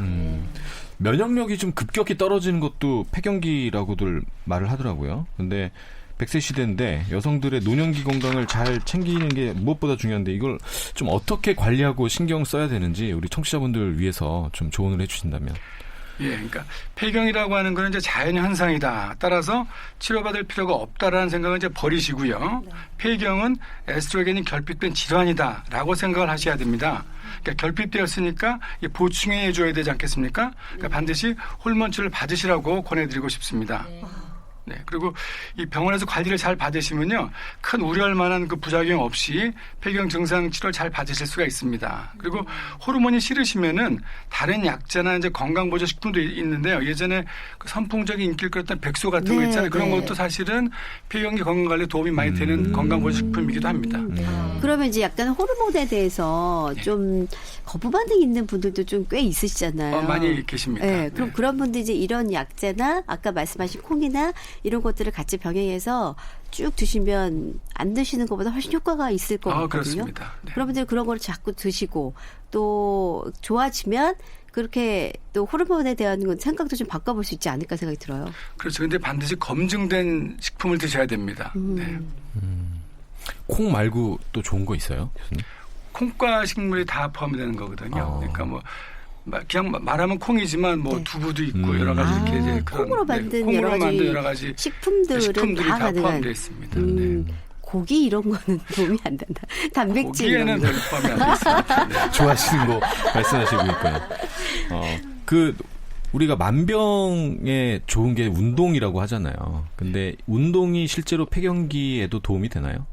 면역력이 좀 급격히 떨어지는 것도 폐경기라고들 말을 하더라고요. 근데 100세 시대인데 여성들의 노년기 건강을 잘 챙기는 게 무엇보다 중요한데 이걸 좀 어떻게 관리하고 신경 써야 되는지 우리 청취자분들을 위해서 좀 조언을 해주신다면. 예, 그러니까 폐경이라고 하는 거는 이제 자연 현상이다. 따라서 치료받을 필요가 없다라는 생각은 이제 버리시고요. 폐경은 에스트로겐이 결핍된 질환이다라고 생각을 하셔야 됩니다. 그러니까 결핍되었으니까 보충해 줘야 되지 않겠습니까? 그러니까 반드시 호르몬 치료를 받으시라고 권해드리고 싶습니다. 네. 그리고 이 병원에서 관리를 잘 받으시면요. 큰 우려할 만한 그 부작용 없이 폐경 증상 치료를 잘 받으실 수가 있습니다. 그리고 호르몬이 싫으시면은 다른 약제나 이제 건강보조식품도 있는데요. 예전에 그 선풍적인 인기를 끌었던 백소 같은 거 있잖아요. 그런 것도 사실은 폐경기 건강관리에 도움이 많이 되는 건강보조식품이기도 합니다. 그러면 이제 약간 호르몬에 대해서 좀 거부 반응이 있는 분들도 좀 꽤 있으시잖아요. 많이 계십니다. 네, 그럼 네. 그런 분들 이제 이런 약제나 아까 말씀하신 콩이나 이런 것들을 같이 병행해서 쭉 드시면 안 드시는 것보다 훨씬 효과가 있을 것 같거든요. 그렇습니다. 네. 그러분들 그런 걸 자꾸 드시고 또 좋아지면 그렇게 또 호르몬에 대한 건 생각도 좀 바꿔볼 수 있지 않을까 생각이 들어요. 그렇죠. 근데 반드시 검증된 식품을 드셔야 됩니다. 네. 콩 말고 또 좋은 거 있어요, 교수님? 콩과 식물이 다 포함이 되는 거거든요. 그러니까 뭐 그냥 말하면 콩이지만 뭐 두부도 있고 여러 가지 이렇게 이제 그런 콩으로 만든 콩으로 만든 여러 가지 식품들은 다 가능한. 포함되어 있습니다. 네. 고기 이런 거는 도움이 안 된다. 단백질 고기에는 이런 거. 별 포함이 안 되어 있습니다. 네. 좋아하시는 거 말씀하시고 있고요. 그 우리가 만병에 좋은 게 운동이라고 하잖아요. 근데 운동이 실제로 폐경기에도 도움이 되나요?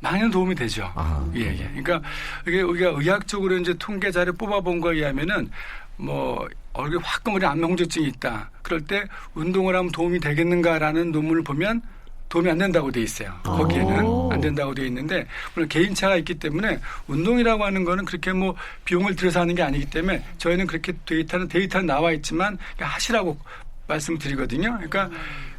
많은 도움이 되죠. 예. 그러니까 이게 우리가 의학적으로 이제 통계 자료 뽑아본 거에 의하면은 뭐 얼굴에 화끈거리는 안면홍조증이 있다. 그럴 때 운동을 하면 도움이 되겠는가라는 논문을 보면 도움이 안 된다고 돼 있어요. 거기에는 안 된다고 돼 있는데 물론 개인차가 있기 때문에 운동이라고 하는 거는 그렇게 뭐 비용을 들여서 하는 게 아니기 때문에 저희는 그렇게 데이터는 나와 있지만 하시라고 말씀드리거든요. 그러니까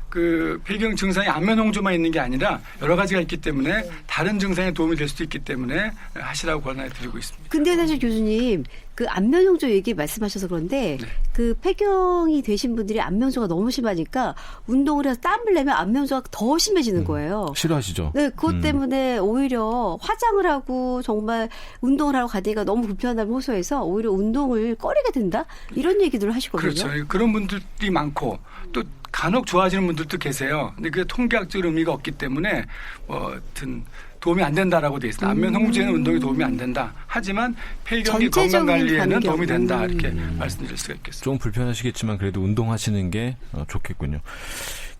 그 폐경 증상이 안면홍조만 있는 게 아니라 여러 가지가 있기 때문에 다른 증상에 도움이 될 수도 있기 때문에 하시라고 권해드리고 있습니다. 근데 사실 교수님 그 안면홍조 얘기 말씀하셔서 그런데 그 폐경이 되신 분들이 안면홍조가 너무 심하니까 운동을 해서 땀을 내면 안면홍조가 더 심해지는 거예요. 싫어하시죠? 네, 그것 때문에 오히려 화장을 하고 정말 운동을 하러 가기가 너무 불편함을 호소해서 오히려 운동을 꺼리게 된다? 이런 얘기들을 하시거든요. 그렇죠. 그런 분들이 많고 또 간혹 좋아지는 분들도 계세요. 근데 그게 통계학적 의미가 없기 때문에 뭐 하여튼 도움이 안 된다라고 돼 있습니다. 안면 홍조에는 운동이 도움이 안 된다. 하지만 폐경기 건강 관리에는 도움이 된다. 이렇게 말씀드릴 수가 있겠습니다. 좀 불편하시겠지만 그래도 운동하시는 게 좋겠군요.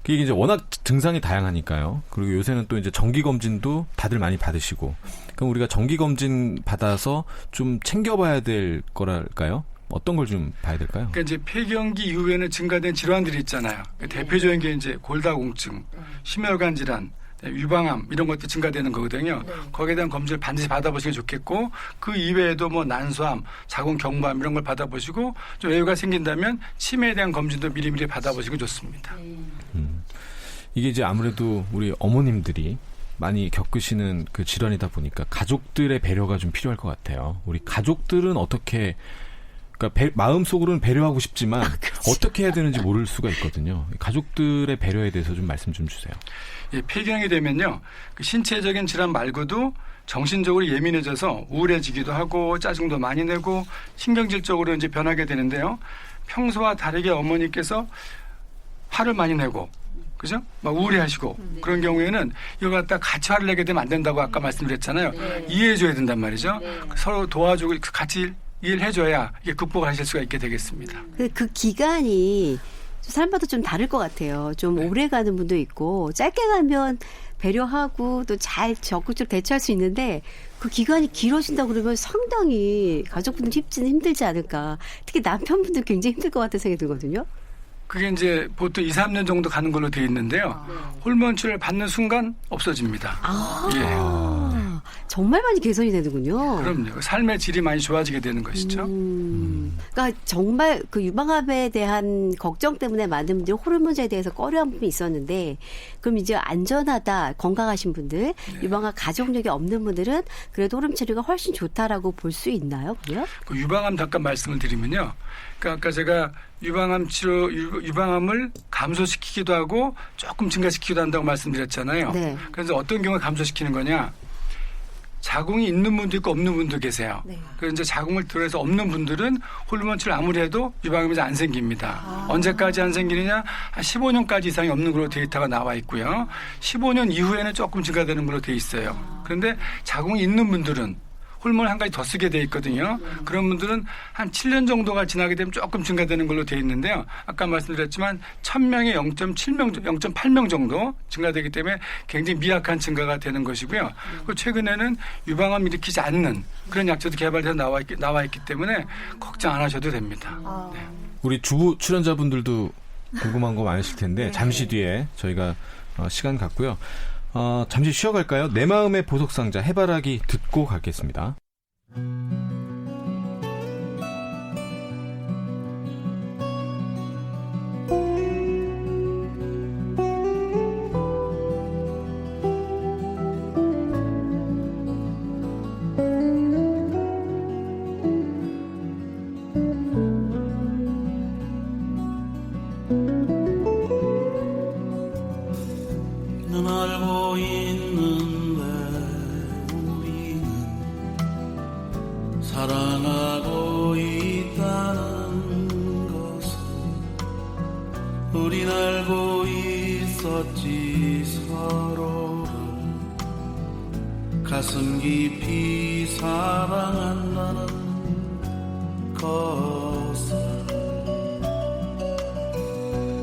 이게 이제 워낙 증상이 다양하니까요. 그리고 요새는 또 이제 정기 검진도 다들 많이 받으시고, 그럼 우리가 정기 검진 받아서 좀 챙겨봐야 될 거랄까요? 어떤 걸 좀 봐야 될까요? 그러니까 이제 폐경기 이후에는 증가된 질환들이 있잖아요. 대표적인 게 이제 골다공증, 심혈관 질환, 유방암 이런 것도 증가되는 거거든요. 거기에 대한 검진을 반드시 받아보시는 게 좋겠고, 그 이외에도 뭐 난소암, 자궁경부암 이런 걸 받아보시고, 좀 애유가 생긴다면 치매에 대한 검진도 미리미리 받아보시는 게 좋습니다. 이게 이제 아무래도 우리 어머님들이 많이 겪으시는 그 질환이다 보니까 가족들의 배려가 좀 필요할 것 같아요. 우리 가족들은 어떻게, 그러니까 마음속으로는 배려하고 싶지만 어떻게 해야 되는지 모를 수가 있거든요. 가족들의 배려에 대해서 좀 말씀 좀 주세요. 예, 폐경이 되면요, 그 신체적인 질환 말고도 정신적으로 예민해져서 우울해지기도 하고 짜증도 많이 내고 신경질적으로 이제 변하게 되는데요. 평소와 다르게 어머니께서 화를 많이 내고, 그죠? 막 우울해하시고 그런 경우에는 이거 갖다 같이 화를 내게 되면 안 된다고 아까 말씀드렸잖아요. 이해해줘야 된단 말이죠. 서로 도와주고 같이 이해를 해줘야 이게 극복하실 수가 있게 되겠습니다. 그 기간이 사람마다 좀 다를 것 같아요. 좀 오래 가는 분도 있고, 짧게 가면 배려하고 또 잘 적극적으로 대처할 수 있는데, 그 기간이 길어진다 그러면 상당히 가족분들 힘들지 않을까. 특히 남편분들 굉장히 힘들 것 같은 생각이 들거든요. 그게 이제 보통 2, 3년 정도 가는 걸로 되어 있는데요. 호르몬 치료를 받는 순간 없어집니다. 정말 많이 개선이 되는군요. 그럼요. 삶의 질이 많이 좋아지게 되는 것이죠. 그러니까 정말 그 유방암에 대한 걱정 때문에 많은 분들이 호르몬제에 대해서 꺼려한 부분이 있었는데, 그럼 이제 안전하다, 건강하신 분들, 유방암 가족력이 없는 분들은 그래도 호르몬 치료가 훨씬 좋다라고 볼 수 있나요? 그래요? 그 유방암 잠깐 말씀을 드리면요. 그러니까 아까 제가 유방암 치료, 유방암을 감소시키기도 하고 조금 증가시키기도 한다고 말씀드렸잖아요. 네. 그래서 어떤 경우에 감소시키는 거냐? 자궁이 있는 분도 있고 없는 분도 계세요. 그래서 이제 자궁을 들어서 없는 분들은 호르몬 치료를 아무리 해도 유방암이 안 생깁니다. 언제까지 안 생기느냐? 한 15년까지 이상이 없는 걸로 데이터가 나와 있고요. 15년 이후에는 조금 증가되는 걸로 돼 있어요. 그런데 자궁이 있는 분들은 호르몬을 한 가지 더 쓰게 돼 있거든요. 그런 분들은 한 7년 정도가 지나게 되면 조금 증가되는 걸로 돼 있는데요. 아까 말씀드렸지만 1000명에 0.8명 정도 증가되기 때문에 굉장히 미약한 증가가 되는 것이고요. 그리고 최근에는 유방암 일으키지 않는 그런 약제도 개발돼서 나와 있기 때문에 걱정 안 하셔도 됩니다. 네. 우리 주부 출연자분들도 궁금한 거 많으실 텐데 잠시 뒤에 저희가 시간 갖고요. 잠시 쉬어갈까요? 내 마음의 보석상자 해바라기 듣고 가겠습니다. 넌 알고 있는데 우리는 사랑하고 있다는 것을 우린 알고 있었지. 서로를 가슴 깊이 사랑한다는 것을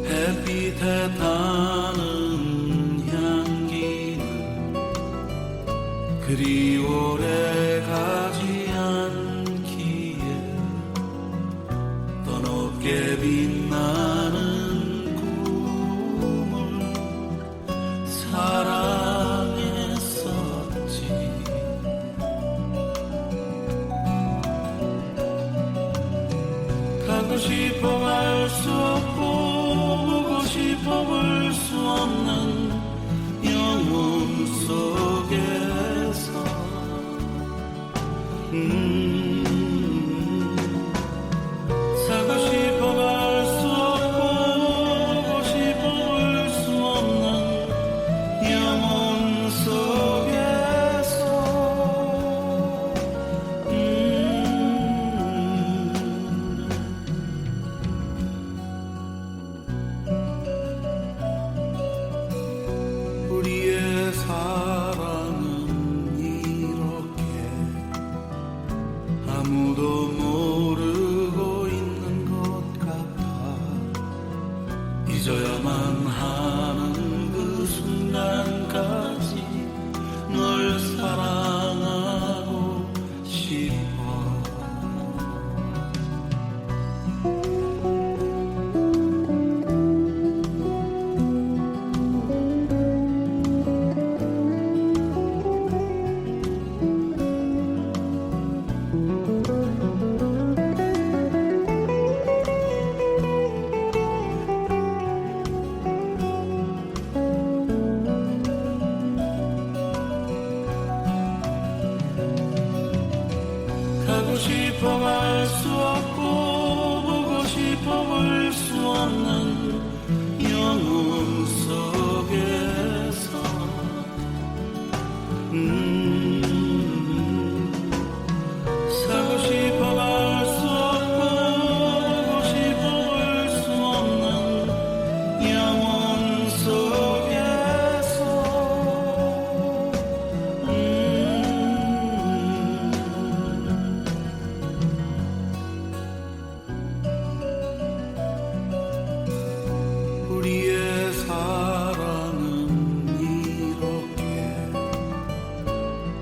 햇빛에 타는 그리 오래 가지 않기에 더 높게 빛나는 꿈을 사랑했었지. 가고 싶어 갈 수 없고 보고 싶어 볼 수 없는 영혼 속에 살고 싶어 갈 수 없고 보고 싶어 볼 수 없는 영혼 속에서 영혼 속에서 살고 싶어 갈 수 없고 보고 싶어 볼 수 없는 영혼 속에서 우리의 사랑은 이렇게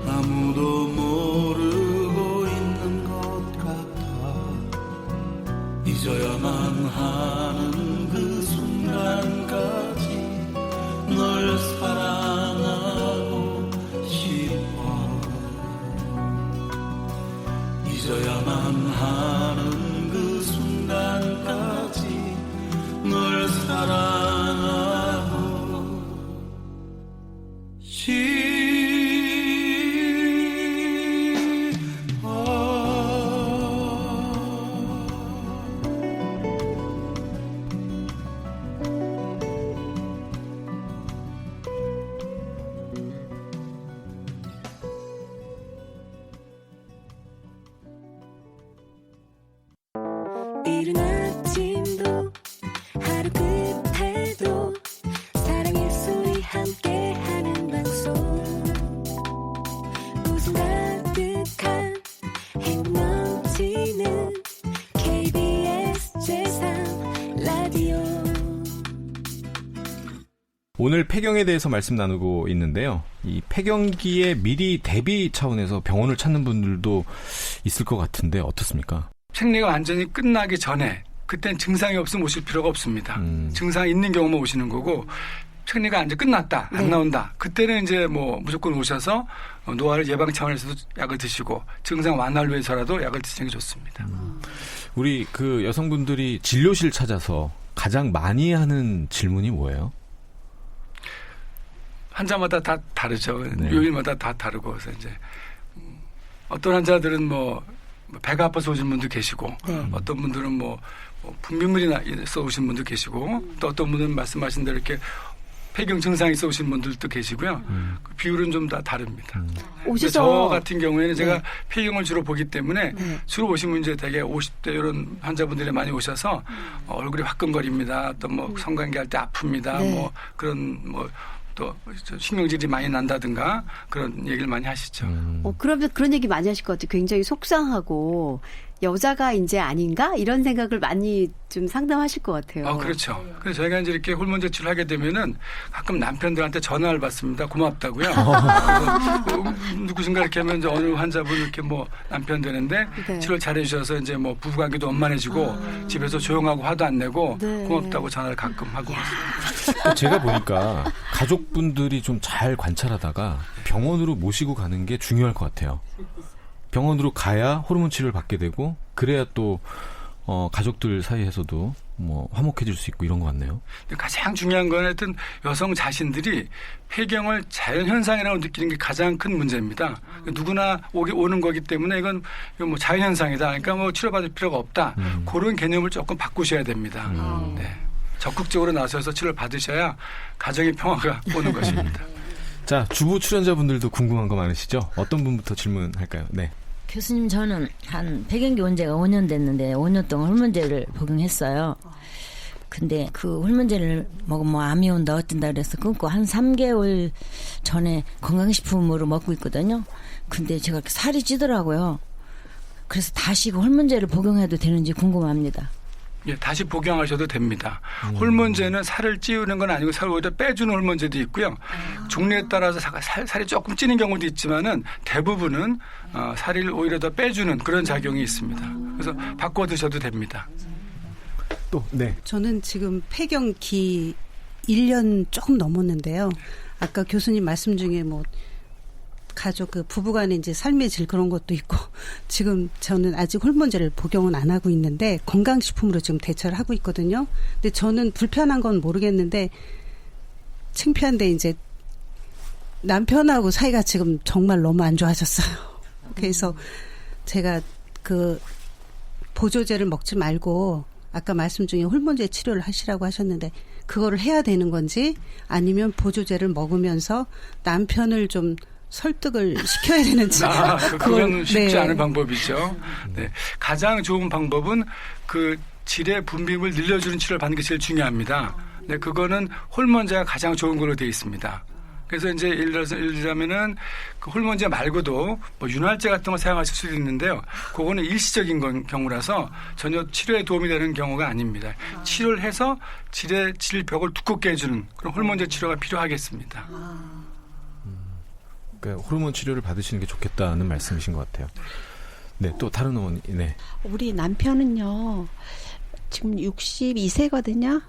아무도 모르고 있는 것 같아. 잊어야만 하는 그 순간까지 널 사랑하고 싶어. 잊어야만 하는 그 순간까지 널 사랑하고 이른 아침도 하루 끝에도 사랑의 소리 함께하는 방송 웃음 가득한 행복 넘치는 KBS 제3 라디오. 오늘 폐경에 대해서 말씀 나누고 있는데요. 이 폐경기에 미리 대비 차원에서 병원을 찾는 분들도 있을 것 같은데 어떻습니까? 생리가 완전히 끝나기 전에 그땐 증상이 없으면 오실 필요가 없습니다. 증상이 있는 경우만 오시는 거고 생리가 이제 끝났다 안 나온다 그때는 이제 뭐 무조건 오셔서 노화를 예방 차원에서도 약을 드시고 증상 완화를 위해서라도 약을 드시는 게 좋습니다. 우리 그 여성분들이 진료실 찾아서 가장 많이 하는 질문이 뭐예요? 환자마다 다 다르죠. 네. 요일마다 다 다르고 그래서 이제 어떤 환자들은 뭐 배가 아파서 오신 분도 계시고 어떤 분들은 뭐 분비물이 나서 오신 분도 계시고 또 어떤 분들은 말씀하신 대로 이렇게 폐경 증상이 있어 오신 분들도 계시고요. 그 비율은 좀 다 다릅니다. 오셔서 저 같은 경우에는 제가 폐경을 주로 보기 때문에 주로 오시면 이제 되게 50대 이런 환자분들이 많이 오셔서 얼굴이 화끈거립니다. 또 뭐 성관계 할 때 아픕니다. 뭐 그런 뭐 또 신경질이 많이 난다든가 그런 얘기를 많이 하시죠. 그러면 그런 얘기 많이 하실 것 같아요. 굉장히 속상하고 여자가 이제 아닌가 이런 생각을 많이 좀 상담하실 것 같아요. 그렇죠. 그래서 저희가 이제 이렇게 호르몬 제출을 하게 되면은 가끔 남편들한테 전화를 받습니다. 고맙다고요. 그래서 누구신가 이렇게 하면 이제 어느 환자분 이렇게 뭐 남편 되는데 치료 잘해주셔서 이제 뭐 부부관계도 원만해지고 집에서 조용하고 화도 안 내고 고맙다고 전화를 가끔 하고 있습니다. 제가 보니까 가족분들이 좀 잘 관찰하다가 병원으로 모시고 가는 게 중요할 것 같아요. 병원으로 가야 호르몬 치료를 받게 되고 그래야 또 가족들 사이에서도 뭐 화목해질 수 있고 이런 것 같네요. 가장 중요한 건 하여튼 여성 자신들이 폐경을 자연현상이라고 느끼는 게 가장 큰 문제입니다. 누구나 오는 거기 때문에 이건 뭐 자연현상이다. 그러니까 뭐 치료받을 필요가 없다. 그런 개념을 조금 바꾸셔야 됩니다. 네. 적극적으로 나서서 치료를 받으셔야 가정의 평화가 오는 것입니다. 자, 주부 출연자분들도 궁금한 거 많으시죠? 어떤 분부터 질문할까요? 네. 교수님, 저는 한 폐경기 온 지가 5년 됐는데 5년 동안 호르몬제를 복용했어요. 근데 그 호르몬제를 먹으면 뭐 암이 온다 어쩐다 그래서 끊고 한 3개월 전에 건강식품으로 먹고 있거든요. 근데 제가 살이 찌더라고요. 그래서 다시 그 호르몬제를 복용해도 되는지 궁금합니다. 예, 다시 복용하셔도 됩니다. 호르몬제는 살을 찌우는 건 아니고 살을 오히려 빼주는 호르몬제도 있고요. 종류에 따라서 살이 조금 찌는 경우도 있지만은 대부분은 살을 오히려 더 빼주는 그런 작용이 있습니다. 그래서 바꿔 드셔도 됩니다. 또, 네. 저는 지금 폐경기 1년 조금 넘었는데요. 아까 교수님 말씀 중에 뭐 가족 그 부부간의 이제 삶의 질 그런 것도 있고 지금 저는 아직 호르몬제를 복용은 안 하고 있는데 건강식품으로 지금 대처를 하고 있거든요. 근데 저는 불편한 건 모르겠는데 창피한데 이제 남편하고 사이가 지금 정말 너무 안 좋아졌어요. 그래서 제가 그 보조제를 먹지 말고 아까 말씀 중에 호르몬제 치료를 하시라고 하셨는데 그거를 해야 되는 건지 아니면 보조제를 먹으면서 남편을 좀 설득을 시켜야 되는지. 그건 쉽지 네. 않은 방법이죠. 네. 가장 좋은 방법은 그 질의 분비물 늘려주는 치료를 받는 게 제일 중요합니다. 네, 그거는 호르몬제가 가장 좋은 걸로 되어 있습니다. 그래서 이제 예를 들자면은 그 호르몬제 말고도 뭐 윤활제 같은 거 사용하실 수도 있는데요. 그거는 일시적인 경우라서 전혀 치료에 도움이 되는 경우가 아닙니다. 치료를 해서 질벽을 두껍게 해주는 그런 호르몬제 치료가 필요하겠습니다. 그러니까 호르몬 치료를 받으시는 게 좋겠다는 말씀이신 것 같아요. 네, 또 다른 어머니. 네. 우리 남편은요, 지금 62세거든요.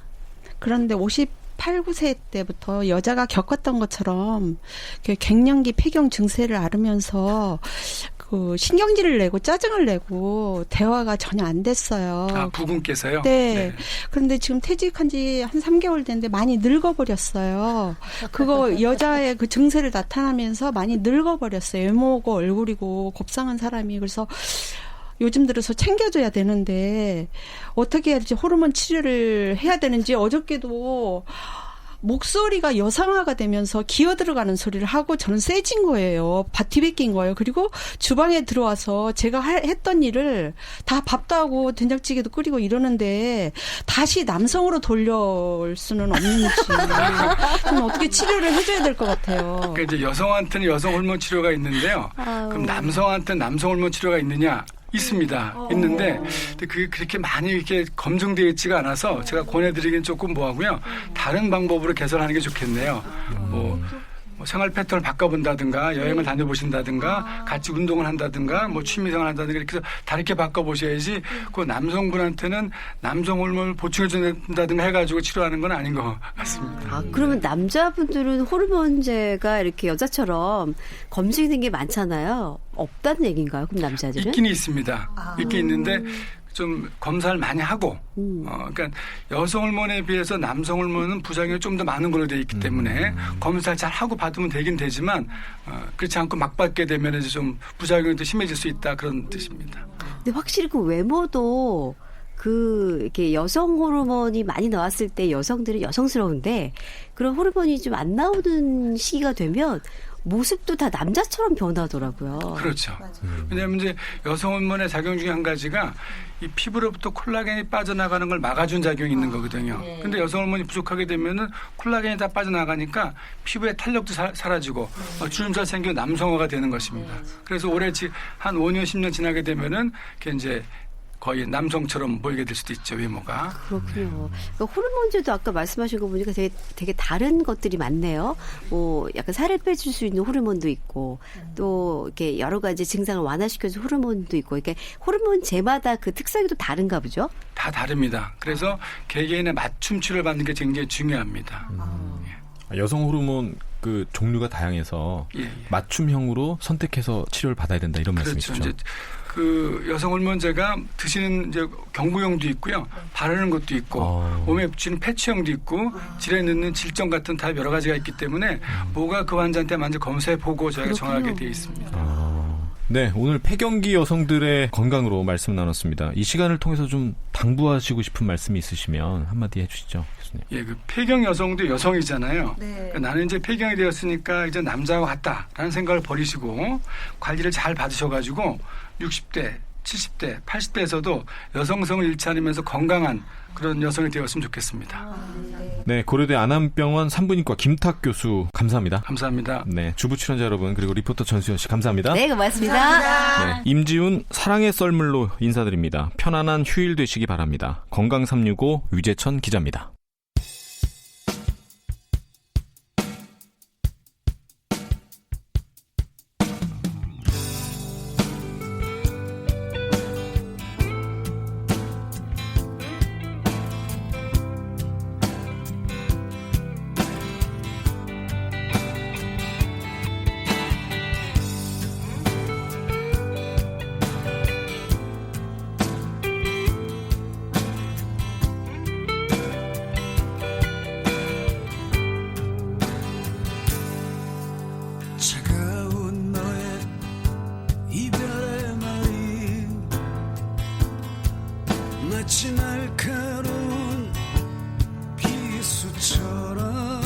그런데 58, 9세 때부터 여자가 겪었던 것처럼 그 갱년기 폐경 증세를 앓으면서 그 신경질을 내고 짜증을 내고 대화가 전혀 안 됐어요. 아, 부군께서요? 네. 그런데 지금 퇴직한 지 한 3개월 됐는데 많이 늙어버렸어요. 그거 여자의 그 증세를 나타나면서 많이 늙어버렸어요. 외모고 얼굴이고 곱상한 사람이. 그래서 요즘 들어서 챙겨줘야 되는데 어떻게 해야 될지 호르몬 치료를 해야 되는지 어저께도 목소리가 여성화가 되면서 기어 들어가는 소리를 하고 저는 세진 거예요. 뒤베낀 거예요. 그리고 주방에 들어와서 제가 했던 일을 다 밥도 하고 된장찌개도 끓이고 이러는데 다시 남성으로 돌려올 수는 없는지 저는 어떻게 치료를 해줘야 될 것 같아요. 그러니까 이제 여성한테는 여성 호르몬 치료가 있는데요. 그럼 남성한테는 남성 호르몬 치료가 있느냐? 있습니다. 있는데 그렇게 많이 이렇게 검증되어 있지가 않아서 제가 권해드리기는 조금 뭐하고요. 다른 방법으로 개선하는 게 좋겠네요. 뭐 생활 패턴을 바꿔본다든가 여행을 다녀보신다든가 같이 운동을 한다든가 뭐 취미생활을 한다든가 이렇게 해서 다르게 바꿔보셔야지 그 남성분한테는 남성 호르몬을 보충해준다든가 해가지고 치료하는 건 아닌 것 같습니다. 아, 그러면 남자분들은 호르몬제가 이렇게 여자처럼 검증된 게 많잖아요. 없다는 얘기인가요? 그럼 남자들은? 있긴 있습니다. 있긴 있는데 좀 검사를 많이 하고 그러니까 여성 호르몬에 비해서 남성 호르몬은 부작용이 좀 더 많은 걸로 되어 있기 때문에 검사를 잘 하고 받으면 되긴 되지만 그렇지 않고 막 받게 되면 이제 좀 부작용이 더 심해질 수 있다 그런 뜻입니다. 근데 확실히 그 외모도 이렇게 여성 호르몬이 많이 나왔을 때 여성들은 여성스러운데 그런 호르몬이 좀 안 나오는 시기가 되면 모습도 다 남자처럼 변하더라고요. 그렇죠. 왜냐하면 이제 여성 호르몬의 작용 중에 한 가지가 이 피부로부터 콜라겐이 빠져나가는 걸 막아준 작용이 있는 거거든요. 근데 여성 호르몬이 부족하게 되면은 콜라겐이 다 빠져나가니까 피부의 탄력도 사라지고 주름살 생기고 남성화가 되는 것입니다. 그래서 올해 한 5년, 10년 지나게 되면은 그게 이제 거의 남성처럼 보이게 될 수도 있죠, 외모가. 그렇군요. 그러니까 호르몬제도 아까 말씀하신 거 보니까 되게 다른 것들이 많네요. 뭐 약간 살을 빼줄 수 있는 호르몬도 있고 또 이렇게 여러 가지 증상을 완화시켜줄 호르몬도 있고 이렇게 호르몬제마다 그 특성이 또 다른가 보죠? 다 다릅니다. 그래서 개개인의 맞춤 치료를 받는 게 굉장히 중요합니다. 여성 호르몬 그 종류가 다양해서 맞춤형으로 선택해서 치료를 받아야 된다 이런 말씀이시죠? 이제 그 여성 호르몬제가 드시는 이제 경구용도 있고요, 바르는 것도 있고, 몸에 붙이는 패치형도 있고, 질에 넣는 질정 같은 다 여러 가지가 있기 때문에 뭐가 그 환자한테 먼저 검사해 보고 저희가 정하게 되어 있습니다. 네, 오늘 폐경기 여성들의 건강으로 말씀 나눴습니다. 이 시간을 통해서 좀 당부하시고 싶은 말씀이 있으시면 한마디 해주시죠, 교수님. 예, 그 폐경 여성도 여성이잖아요. 그러니까 나는 이제 폐경이 되었으니까 이제 남자와 같다라는 생각을 버리시고 관리를 잘 받으셔가지고 60대, 70대, 80대에서도 여성성을 잃지 않으면서 건강한 그런 여성이 되었으면 좋겠습니다. 네, 고려대 안암병원 산부인과 김탁 교수 감사합니다. 감사합니다. 네, 주부 출연자 여러분 그리고 리포터 전수연 씨 감사합니다. 네, 고맙습니다. 네, 임지훈 사랑의 썰물로 인사드립니다. 편안한 휴일 되시기 바랍니다. 건강 365 유재천 기자입니다. 마치 날카로운 비수처럼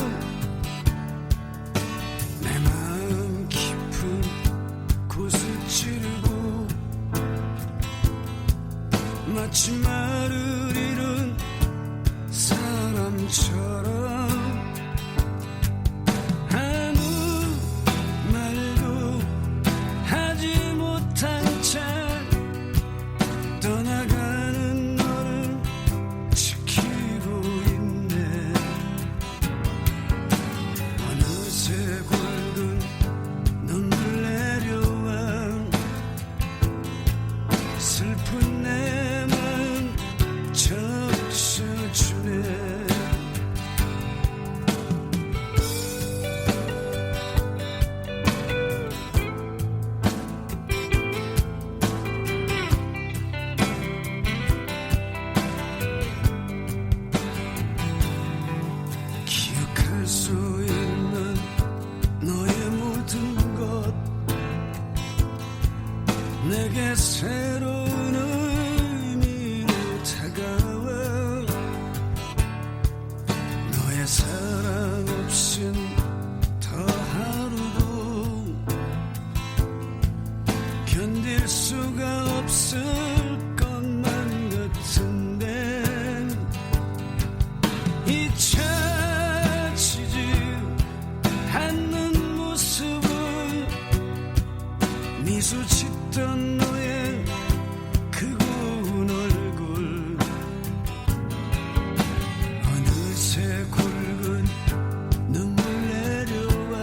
내 마음 깊은 곳을 찌르고 마치 말을 잃은 사람처럼 아무 말도 하지 못한 채 떠나가는 너를 지키고 있네. 어느새 굵은 눈물 내려와 슬픈 내 맘 적셔주네. 기억할 수 있는 너의 모든 것 내게 새로운 의미로 다가와 너의 사랑 없인 더 하루도 견딜 수가 없을 것만 같은데 잊혀지지 않는 모습은 미소 짓던 너의 그 고운 얼굴 어느새 굵은 눈물 내려와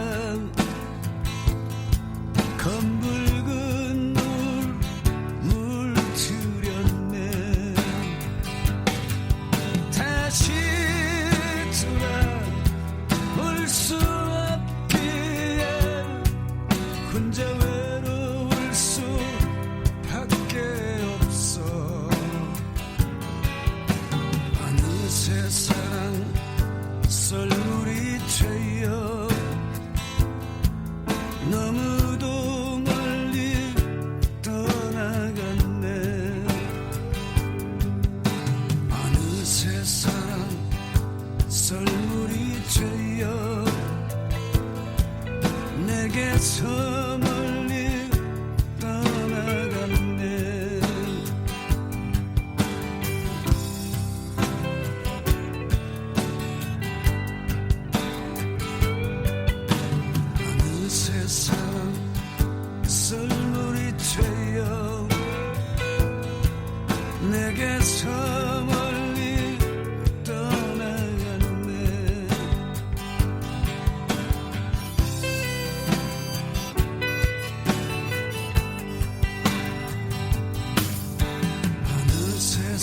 검붉은 눈 물들였네. 다시 돌아올 수 없기에 혼자 외로울 수밖에 없어. 어느새 사랑 썰물이 되어 너무도 멀리 떠나갔네. 어느새 사랑 썰물이 되어 내게서 멀리 떠나갔네. 어느새 사랑 썰물이 되어 내게서 멀리 떠나갔네. 어느새